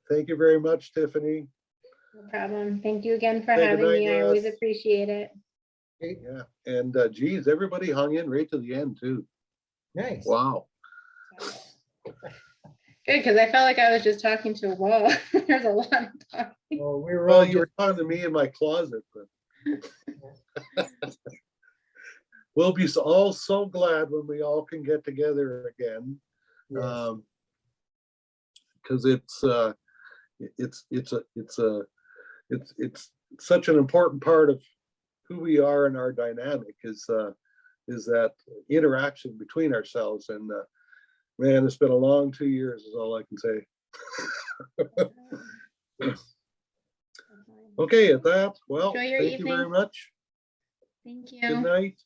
Thank you very much, Tiffany. No problem. Thank you again for Say having goodnight, me. I Russ. always appreciate it. Yeah, and geez, everybody hung in right to the end too. Nice. Wow. Good, because I felt like I was just talking to a wall. There's a lot of talking. Well, we were Well, all you were talking to me in my closet, but we'll be all so glad when we all can get together again. Yes. Because it's such an important part of who we are and our dynamic is that interaction between ourselves. And man, it's been a long 2 years is all I can say. Okay, at that, well, Enjoy your thank you very evening. much. Thank Good you. night.